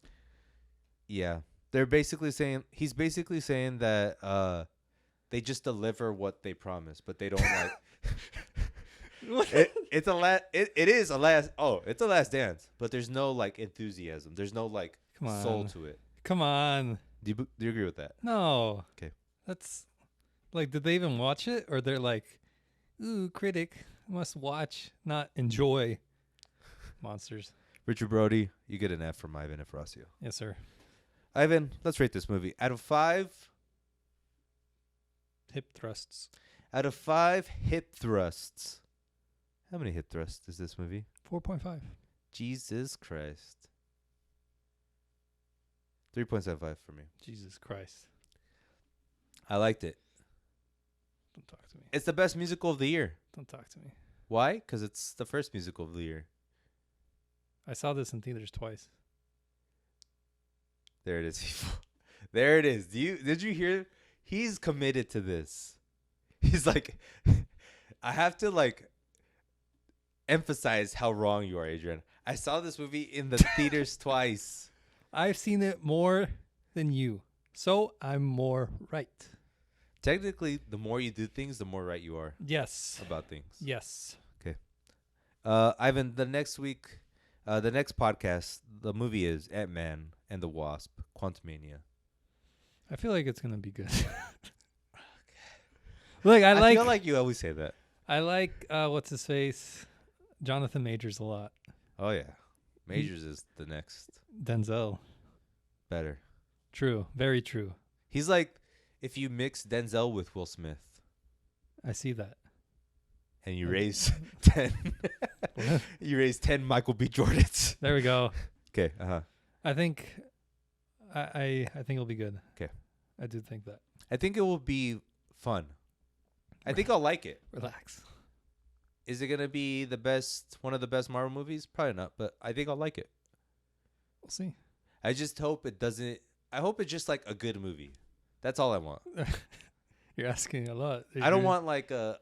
Yeah. They're basically saying, he's basically saying that they just deliver what they promise, but they don't like. It's a last dance, but there's no like enthusiasm. There's no like soul to it. Come on. Do you agree with that? No. Okay. That's like, did they even watch it? Or they're like, ooh, critic, must watch, not enjoy monsters. Richard Brody, you get an F from Ivan Efrosio. Yes, sir. Ivan, let's rate this movie. Out of 5 hip thrusts. Out of 5 hip thrusts. How many hip thrusts is this movie? 4.5. Jesus Christ. 3.75 for me. Jesus Christ. I liked it. Don't talk to me. It's the best musical of the year. Don't talk to me. Why? Because it's the first musical of the year. I saw this in theaters twice. There it is. There it is. Did you hear? He's committed to this. He's like, I have to like emphasize how wrong you are, Adrian. I saw this movie in the theaters twice. I've seen it more than you, so I'm more right. Technically, the more you do things, the more right you are. Yes. About things. Yes. Okay. Ivan, the next week, the next podcast, the movie is Ant-Man and the Wasp: Quantumania. I feel like it's gonna be good. Look, I feel like you always say that. I like what's his face, Jonathan Majors a lot. Oh yeah, Majors is the next Denzel. Better. True, very true. He's like if you mix Denzel with Will Smith. I see that. And you raise 10. You raise 10 Michael B. Jordans. There we go. Okay. I think I think it'll be good. Okay. I do think that. I think it will be fun. I think I'll like it. Relax. Is it gonna be one of the best Marvel movies? Probably not, but I think I'll like it. We'll see. I just hope it doesn't. I hope it's just like a good movie. That's all I want. You're asking a lot. I don't want like a.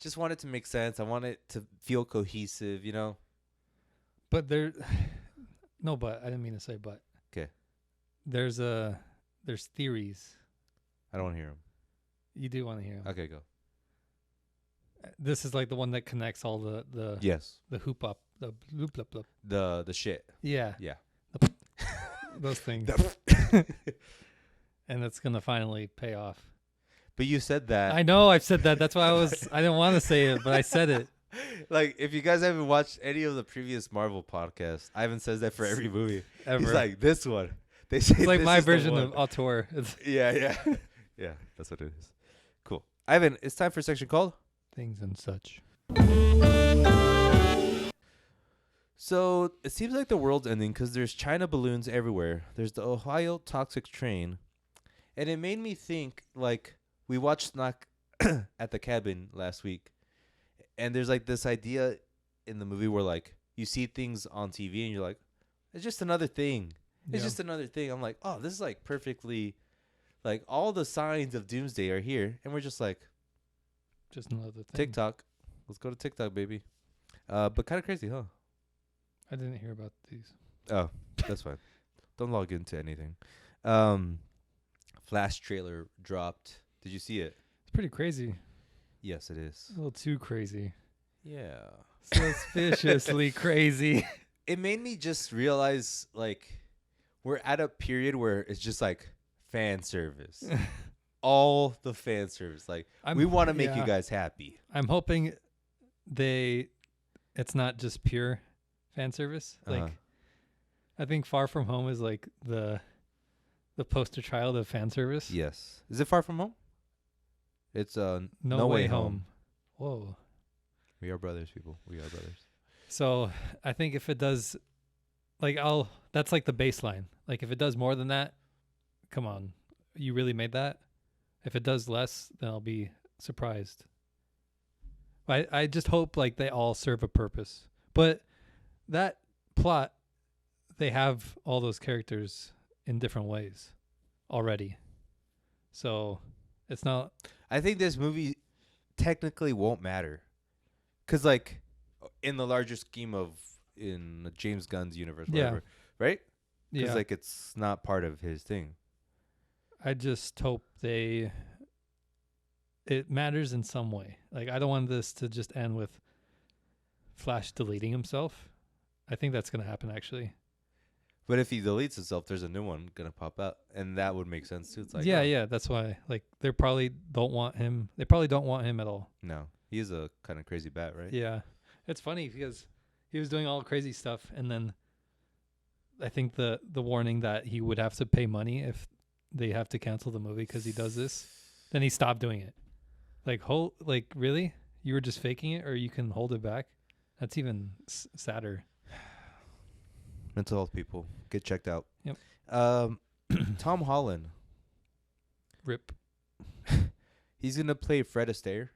Just want it to make sense. I want it to feel cohesive, you know. But no, but I didn't mean to say but. Okay. There's theories. I don't want to hear them. You do want to hear them. Okay, go. This is like the one that connects all the yes, the hoop up, the loop loop loop. The shit. Yeah. Yeah. Those things. And it's gonna finally pay off. But you said that. I know I've said that. That's why I didn't want to say it, but I said it. Like, if you guys haven't watched any of the previous Marvel podcasts, Ivan says that for every movie. Ever. He's like, this one. They say it's like this my is the version one. of auteur. Yeah. Yeah, that's what it is. Cool. Ivan, it's time for a section called Things and Such. So, it seems like the world's ending because there's China balloons everywhere. There's the Ohio toxic train. And it made me think, like, we watched Knock at the Cabin last week. And there's, like, this idea in the movie where, like, you see things on TV and you're like, it's just another thing. It's just another thing. I'm like, oh, this is, like, perfectly, like, all the signs of doomsday are here. And we're just like, just another thing. TikTok. Let's go to TikTok, baby. But kind of crazy, huh? I didn't hear about these. Oh, that's fine. Don't log into anything. Flash trailer dropped. Did you see it? It's pretty crazy. Yes, it is. A little too crazy. Yeah. Suspiciously crazy. It made me just realize, like, we're at a period where it's just, like, fan service. All the fan service. Like, we want to make you guys happy. I'm hoping it's not just pure fan service. Like, I think Far From Home is, like, the The poster child of fan service. Yes. Is it Far From Home? It's No Way Home. Whoa. We are brothers, people. We are brothers. So I think if it does, like, that's like the baseline. Like, if it does more than that, come on, you really made that. If it does less, then I'll be surprised. I just hope like they all serve a purpose. But that plot, they have all those characters in different ways already. So it's not. I think this movie technically won't matter. Because, like, in the larger scheme of in James Gunn's universe, whatever, right? Because, Yeah. like, it's not part of his thing. I just hope it matters in some way. Like, I don't want this to just end with Flash deleting himself. I think that's going to happen, actually. But if he deletes himself, there's a new one going to pop out. And that would make sense, too. It's like, Yeah. That's why. Like, they probably don't want him. They probably don't want him at all. No. He is a kind of crazy bat, right? Yeah. It's funny because he was doing all crazy stuff. And then I think the warning that he would have to pay money if they have to cancel the movie because he does this, then he stopped doing it. Like, really? You were just faking it, or you can hold it back? That's even sadder. Mental health people, get checked out. Yep. Tom Holland. Rip. He's going to play Fred Astaire,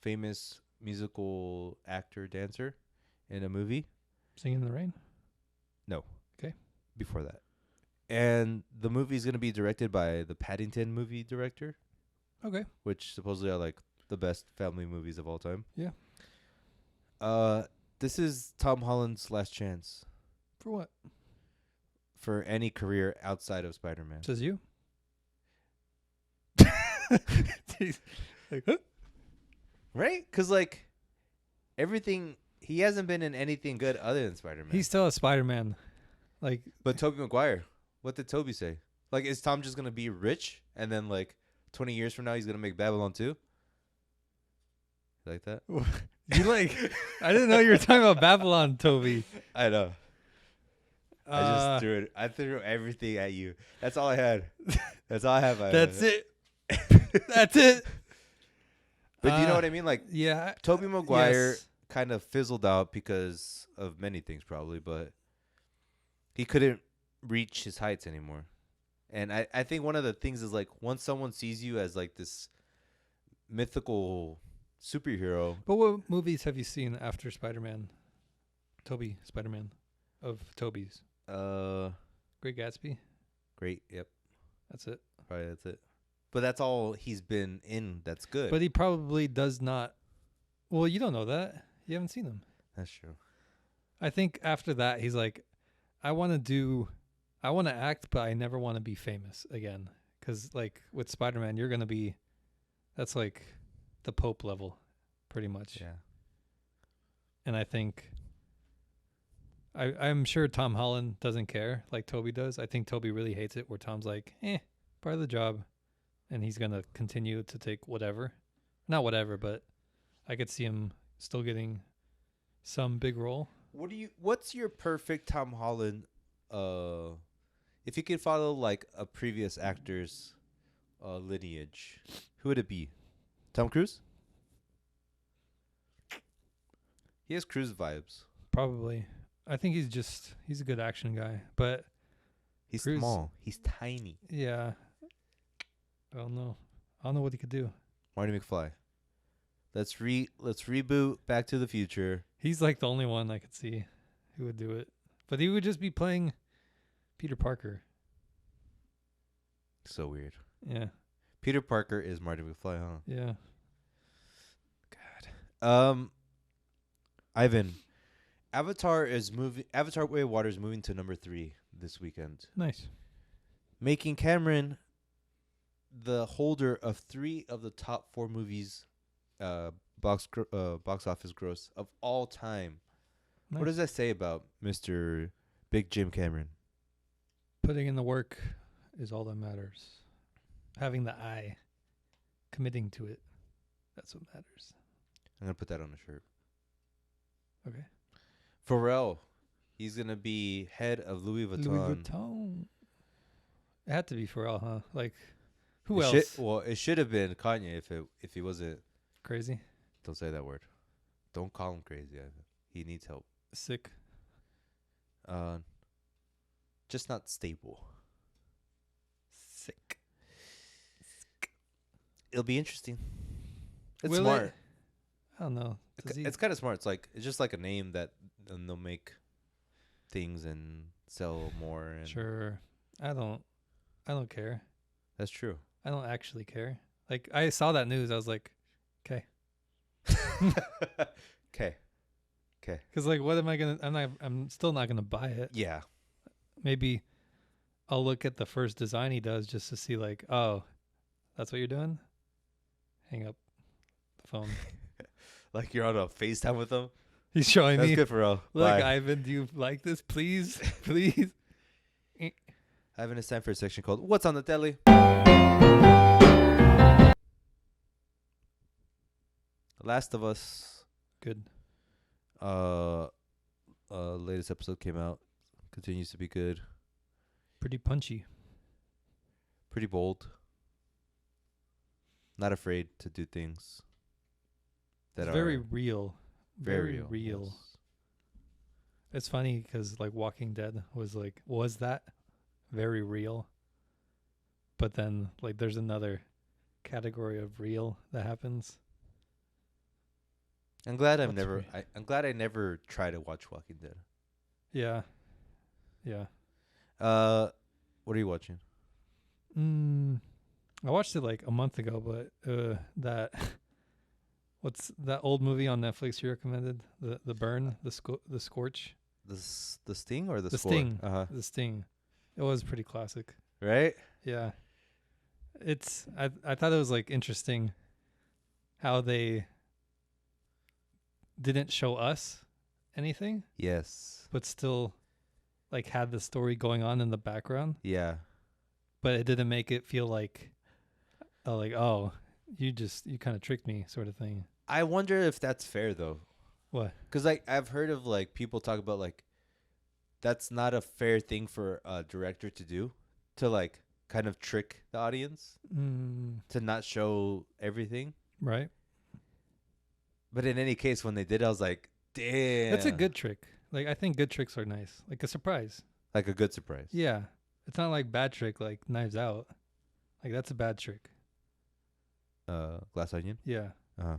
famous musical actor, dancer in a movie. Singing in the Rain? No. Okay. Before that. And the movie's going to be directed by the Paddington movie director. Okay. Which supposedly are like the best family movies of all time. Yeah. This is Tom Holland's last chance For what? for any career outside of Spider-Man. Says you. Like, huh? Right? Because, like, everything... He hasn't been in anything good other than Spider-Man. He's still a Spider-Man. Like, But Tobey Maguire, what did Tobey say? Like, is Tom just going to be rich and then, like, 20 years from now he's going to make Babylon 2? You like that? you like... I didn't know you were talking about Babylon, Toby. I know. I just threw it. I threw everything at you. That's all I had. That's all I have. That's it. That's it. But do you know what I mean? Like, yeah. Tobey Maguire Yes. kind of fizzled out because of many things probably, but he couldn't reach his heights anymore. And I think one of the things is, like, once someone sees you as, like, this mythical superhero. But what movies have you seen after Spider-Man? Toby Spider-Man of Toby's. Great Gatsby. Great. Yep. That's it. Probably that's it. But that's all he's been in that's good. But he probably does not. Well, you don't know that. You haven't seen him. That's true. I think after that, he's like, I want to act, but I never want to be famous again. Because, like, with Spider-Man, you're going to be, that's like the Pope level, pretty much. Yeah. And I think, I'm sure Tom Holland doesn't care like Toby does. I think Toby really hates it where Tom's like, part of the job. And he's going to continue to take whatever. Not whatever, but I could see him still getting some big role. What's your perfect Tom Holland, if you could follow, like, a previous actor's lineage, who would it be? Tom Cruise? He has Cruise vibes. Probably. I think he's a good action guy, but He's Cruise- small. He's tiny. yeah. I don't know what he could do. Marty McFly. Let's reboot Back to the Future. He's like the only one I could see who would do it. But he would just be playing Peter Parker. So weird. Yeah. Peter Parker is Marty McFly, huh? Yeah. Ivan, Avatar Way of Water is moving to number 3 this weekend, Nice. making Cameron the holder of 3 of the top 4 movies box office gross of all time. Nice. What does that say about Mr. Big Jim Cameron? Putting in the work is all that matters. Having the eye, committing to it, that's what matters. I'm going to put that on a shirt. Okay. Pharrell, he's going to be head of Louis Vuitton. Louis Vuitton. It had to be Pharrell, huh? Like, who It else? Well, it should have been Kanye if he wasn't. Crazy, Don't say that word. Don't call him crazy. He needs help. sick. Uh, just not stable. Sick. It'll be interesting. It's Will smart. it? I don't know. Does he- It's kind of smart. It's just like a name that and they'll make things and sell more. And Sure. I don't care. That's true. I don't actually care. Like, I saw that news. I was like, okay. Okay. Because, like, what am I going to... I'm still not going to buy it. Yeah. Maybe I'll look at the first design he does just to see, like, oh, that's what you're doing? Hang up the phone. Like you're on a FaceTime with them. He's showing That's me. good, Pharrell. Look, Bye. Ivan, do you like this? Please? Please? Ivan, it's time for a section called What's on the Telly? Last of Us. Good. Latest episode came out. Continues to be good. Pretty punchy. Pretty bold. Not afraid to do things that It's are very real. Very real. real. Yes. It's funny because, like, Walking Dead was that very real? But then, like, there's another category of real that happens. I'm glad What's I'm glad I never tried to watch Walking Dead. Yeah. Yeah. What are you watching? I watched it like a month ago, but that what's that old movie on Netflix you recommended? The Burn, the Scorch, The Sting or the the Score? Sting, Uh-huh. the Sting. It was pretty classic. Right? Yeah. I thought it was like interesting how they didn't show us anything, Yes. but still like had the story going on in the background, Yeah. but it didn't make it feel like oh, you kind of tricked me sort of thing. I wonder if that's fair though. What? Because like I've heard of like people talk about like that's not a fair thing for a director to do, to like kind of trick the audience to not show everything. Right. But in any case, when they did, I was like, damn. That's a good trick. Like, I think good tricks are nice. Like a surprise. Like a good surprise. Yeah. It's not like bad trick like Knives Out. Like, that's a bad trick. Glass Onion? Yeah. Uh-huh.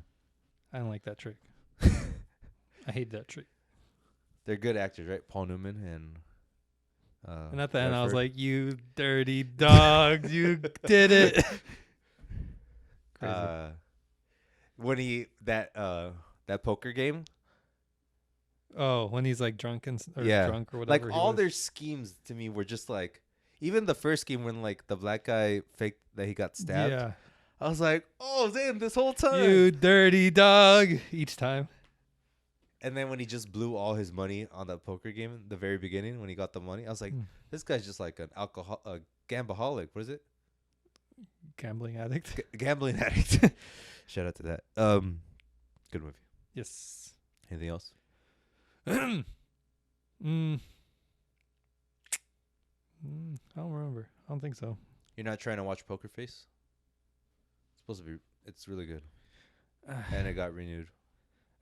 I don't like that trick. I hate that trick. They're good actors, right? Paul Newman and And at the end, I was Redford. like, you dirty dogs. You did it. Crazy. When that poker game, Oh, when he's like drunk or yeah, drunk or whatever. like he all was. their schemes to me were just like, even the first game when like the black guy faked that he got stabbed. Yeah. I was like, oh damn, this whole time. You dirty dog. Each time. And then when he just blew all his money on that poker game in the very beginning, when he got the money, I was like, this guy's just like a gambaholic. What is it? Gambling addict. Gambling addict. Shout out to that. Good movie. Yes. Anything else? I don't remember. I don't think so. You're not trying to watch Poker Face? It's supposed to be. It's really good. And it got renewed.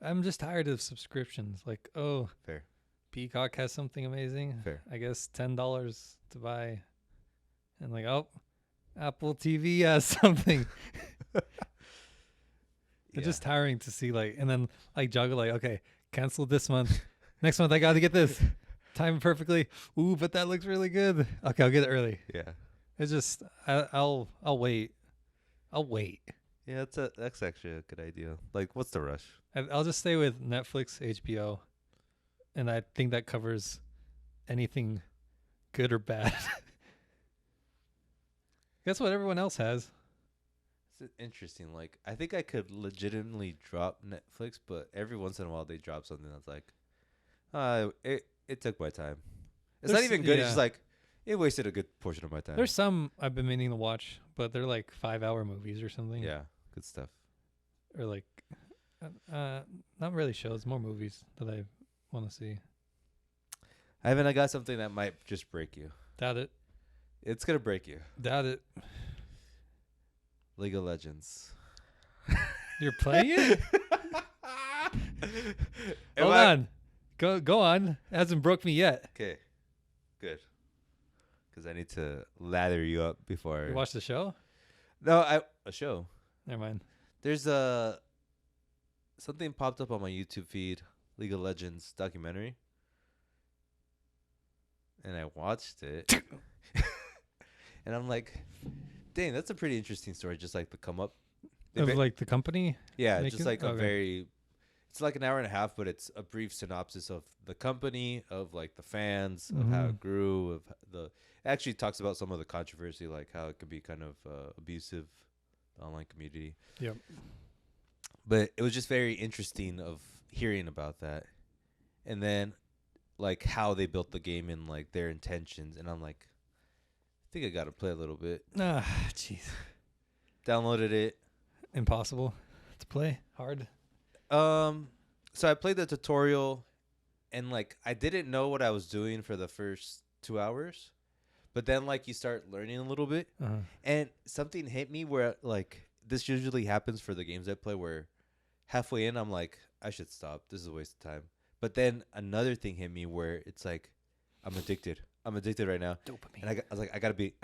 I'm just tired of subscriptions. Like, oh, Fair. Peacock has something amazing. Fair. I guess $10 to buy. And like, oh, Apple TV has something. It's just tiring to see, like, and then like juggle, like, okay, cancel this month. Next month I got to get this. Time perfectly. Ooh, but that looks really good. Okay, I'll get it early. Yeah. It's just I'll wait. I'll wait. Yeah, that's actually a good idea. Like, what's the rush? I'll just stay with Netflix, HBO, and I think that covers anything good or bad. That's what everyone else has. It's interesting. Like, I think I could legitimately drop Netflix, but every once in a while they drop something that's like, it took my time. It's not even good. It's just like, it wasted a good portion of my time. There's some I've been meaning to watch, but they're like 5-hour movies or something. Yeah, good stuff. Or like, not really shows, more movies that I want to see. I got something that might just break you. Doubt it. It's gonna break you. Doubt it. League of Legends. You're playing it? Hold on. Go on. It hasn't broke me yet. Okay. Good. Because I need to lather you up before. You watch the show? No, a show. Never mind. There's something popped up on my YouTube feed, League of Legends documentary, and I watched it, and I'm like, dang, that's a pretty interesting story. Just like the come up Of like the company? yeah, making- just like a okay. very. It's like an hour and a half, but it's a brief synopsis of the company, of like the fans, of how it grew, of the. It actually talks about some of the controversy, like how it could be kind of abusive, the online community. Yep. But it was just very interesting of hearing about that, and then like how they built the game and like their intentions. And I'm like, I think I got to play a little bit. Ah, jeez. Downloaded it. Impossible to play. Hard. So I played the tutorial, and like I didn't know what I was doing for the first 2 hours, but then like you start learning a little bit, Uh-huh. and something hit me where like this usually happens for the games I play, where halfway in I'm like, I should stop. This is a waste of time. But then another thing hit me where it's like, I'm addicted. I'm addicted right now. Dopamine. And I was like, I gotta beat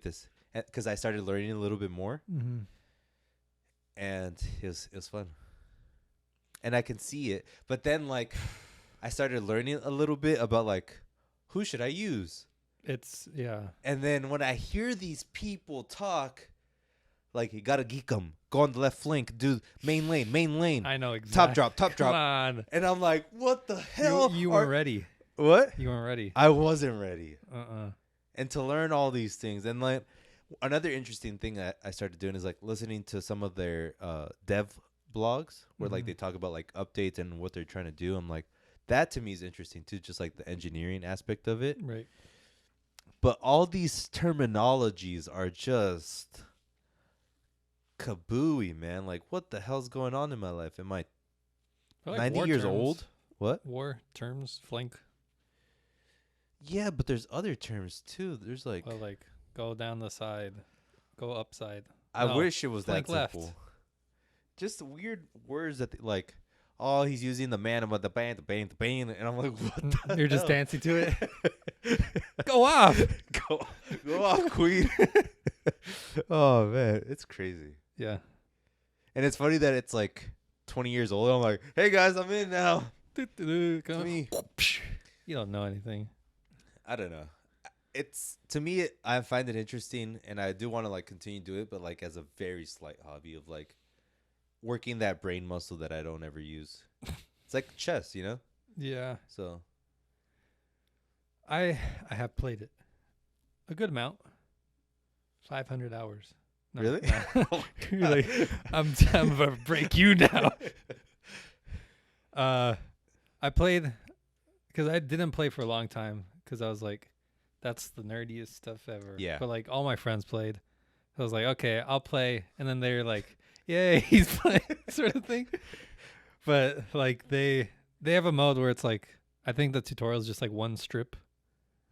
this, because I started learning a little bit more, Mm-hmm. and it was fun. And I can see it. But then like I started learning a little bit about like, who should I use? It's, yeah. And then when I hear these people talk, like, you gotta geek them, go on the left flank, do main lane, I know exactly. top Come drop. on. And I'm like, what the hell? You weren't ready. What? You weren't ready. I wasn't ready. Uh-uh. And to learn all these things. And like another interesting thing I started doing is like listening to some of their dev blogs where like they talk about like updates and what they're trying to do. I'm like, that to me is interesting too, just like the engineering aspect of it. Right. But all these terminologies are just kabooey, man. Like, what the hell's going on in my life? Am I Like 90 war years terms. old? What? War terms, flank. Yeah, but there's other terms too. There's like, Well, like go down the side, go upside. I no, wish it was that flank left. simple. Just weird words that like, oh, he's using the man about the bang, and I'm like, what the You're just hell? dancing to it. Go off. go off, queen. Oh man, it's crazy. Yeah. And it's funny that it's like 20 years old. I'm like, hey guys, I'm in now. Come me. You don't know anything. I don't know. It's to me, I find it interesting, and I do want to like continue to do it, but like as a very slight hobby of like working that brain muscle that I don't ever use. It's like chess, you know. Yeah. So I have played it a good amount. 500 hours. No, really, no. You're like, I'm about to break you now. I played because I didn't play for a long time because I was like, that's the nerdiest stuff ever. Yeah. But like all my friends played. I was like, okay, I'll play, and then they're like, yay, he's playing, sort of thing. But like they have a mode where it's like, I think the tutorial is just like one strip,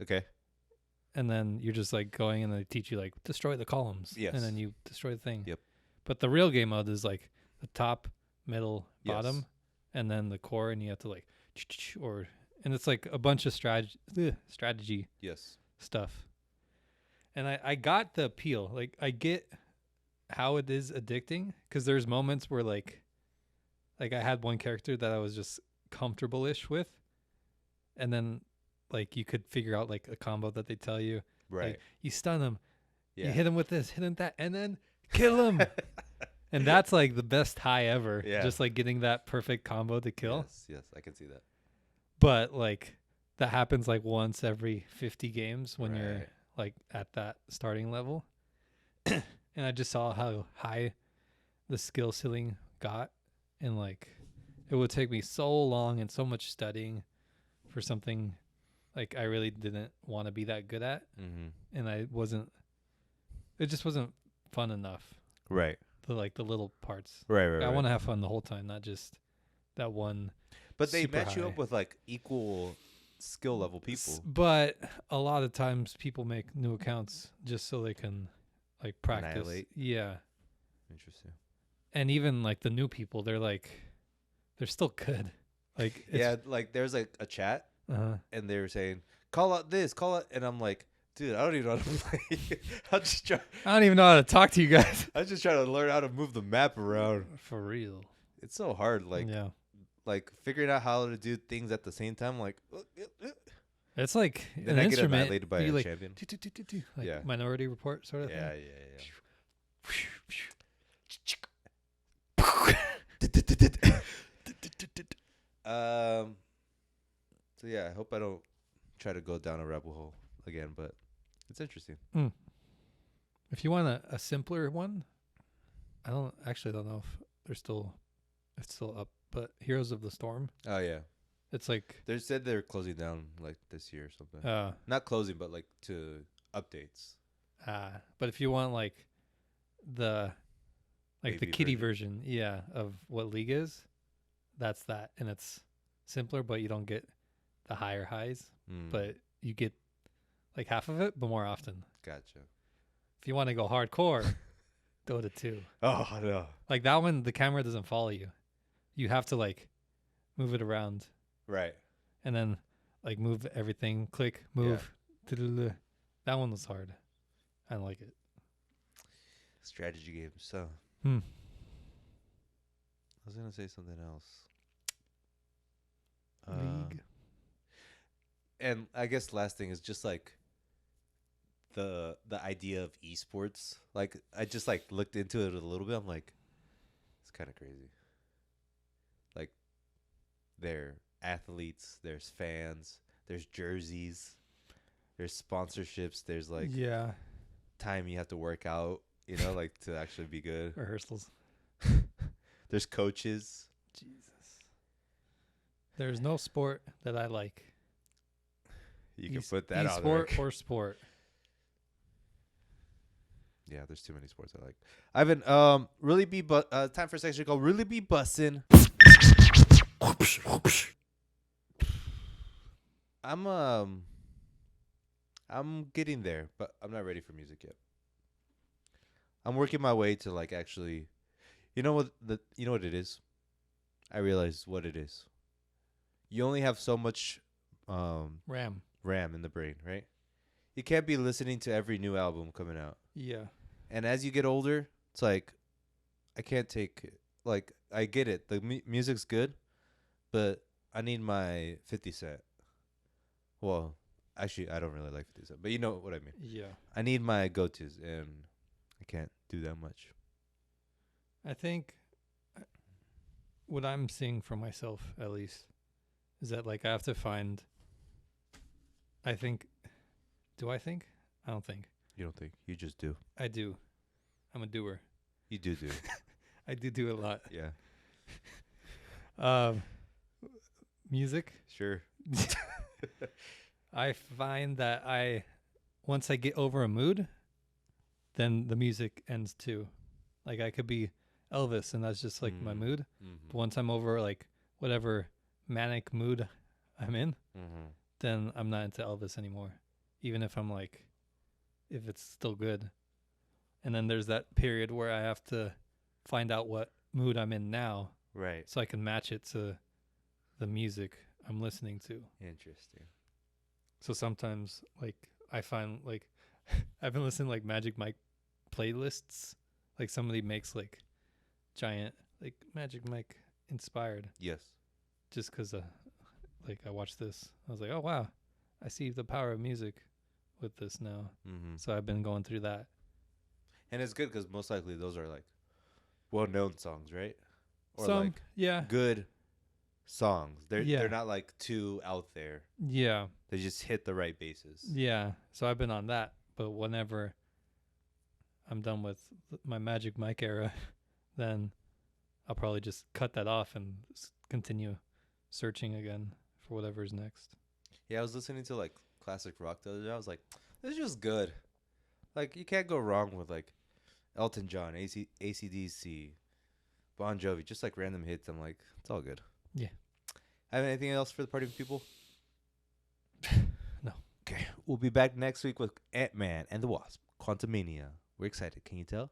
okay. and then you're just like going, and they teach you like destroy the columns. Yes. And then you destroy the thing. Yep. But the real game mode is like the top, middle, Yes. bottom, and then the core, and you have to like, and it's like a bunch of strategy Yes. stuff. And I got the appeal. Like I get how it is addicting, because there's moments where like I had one character that I was just comfortable-ish with, and then like you could figure out like a combo that they tell you. Right. Like, you stun him, Yeah. you hit him with this, hit him with that, and then kill him. And that's like the best high ever. Yeah. Just like getting that perfect combo to kill. Yes, I can see that. But like that happens like once every 50 games when you're Right. like at that starting level. And I just saw how high the skill ceiling got, and like it would take me so long and so much studying for something like I really didn't want to be that good at, Mm-hmm. and it just wasn't fun enough. Right. The little parts. Right. I want to have fun the whole time, not just that one. But they super match you high. up with like equal skill level people. But a lot of times people make new accounts just so they can like practice. Annihilate. Yeah. Interesting. And even like the new people, they're still good. Like Yeah, like there's like a chat and they were saying, call out this, call out, and I'm like, dude, I don't even know how to play. I don't even know how to talk to you guys. I'm just trying to learn how to move the map around. For real. It's so hard, like figuring out how to do things at the same time. Like, it's like then an I get instrument. annihilated by You a like, champion. like Yeah. Minority Report sort of Yeah, thing. So yeah, I hope I don't try to go down a rabbit hole again, but it's interesting. If you want a simpler one, I don't know if it's still up, but Heroes of the Storm. Oh yeah, It's like they said they're closing down like this year or something. Not closing, but like to updates. But if you want like the Baby kiddie version, of what League is, that's that, and it's simpler, but you don't get the higher highs, but you get like half of it, but more often. Gotcha. If you want to go hardcore, Dota 2. Oh no. Like that one, the camera doesn't follow you. You have to like move it around. Right. And then like move everything, click, move. Yeah. That one was hard. I don't like it. Strategy games. So. I was gonna say something else. League. And I guess last thing is just like the idea of esports. Like I just like looked into it a little bit. I'm like, it's kind of crazy. Like, there athletes, there's fans, there's jerseys, there's sponsorships, there's like time you have to work out, you know, like to actually be good. Rehearsals. There's coaches. Jesus. There's no sport that I like. You can put that out there. E-sport or sport. Yeah, there's too many sports I like. Ivan, really be time for a section called Really Be Bussin'. I'm getting there, but I'm not ready for music yet. I'm working my way to like actually, you know what it is? I realize what it is. You only have so much RAM in the brain, right? You can't be listening to every new album coming out. Yeah. And as you get older, it's like I can't take like I get it. The music's good, but I need my 50 Cent. Well, actually, I don't really like 50 Cent, but you know what I mean. Yeah. I need my go-tos, and I can't do that much. I think what I'm seeing for myself, at least, is that like I have to find. I think. Do I think? I don't think. You don't think? You just do. I do. I'm a doer. You do. I do a lot. Yeah. Music. Sure. I find that once I get over a mood, then the music ends too. Like I could be Elvis and that's just like my mood. Mm-hmm. But once I'm over like whatever manic mood I'm in, then I'm not into Elvis anymore. Even if I'm like, if it's still good. And then there's that period where I have to find out what mood I'm in now. Right. So I can match it to the music I'm listening to. Interesting. So sometimes like I find like I've been listening to like Magic Mike playlists. Like somebody makes like giant like Magic Mike inspired. Yes. Just because like I watched this. I was like, oh wow. I see the power of music with this now. Mm-hmm. So I've been going through that. And it's good because most likely those are like well-known songs, right? Or some, like good songs. They're not like too out there. Yeah. They just hit the right bases. Yeah. So I've been on that. But whenever I'm done with my Magic Mike era, then I'll probably just cut that off and continue searching again for whatever's next. Yeah, I was listening to like classic rock the other day. I was like, this is just good. Like, you can't go wrong with like Elton John, AC/DC, Bon Jovi, just like random hits. I'm like, it's all good. Yeah. Have anything else for the party people? We'll be back next week with Ant-Man and the Wasp, Quantumania. We're excited. Can you tell?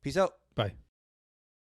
Peace out. Bye.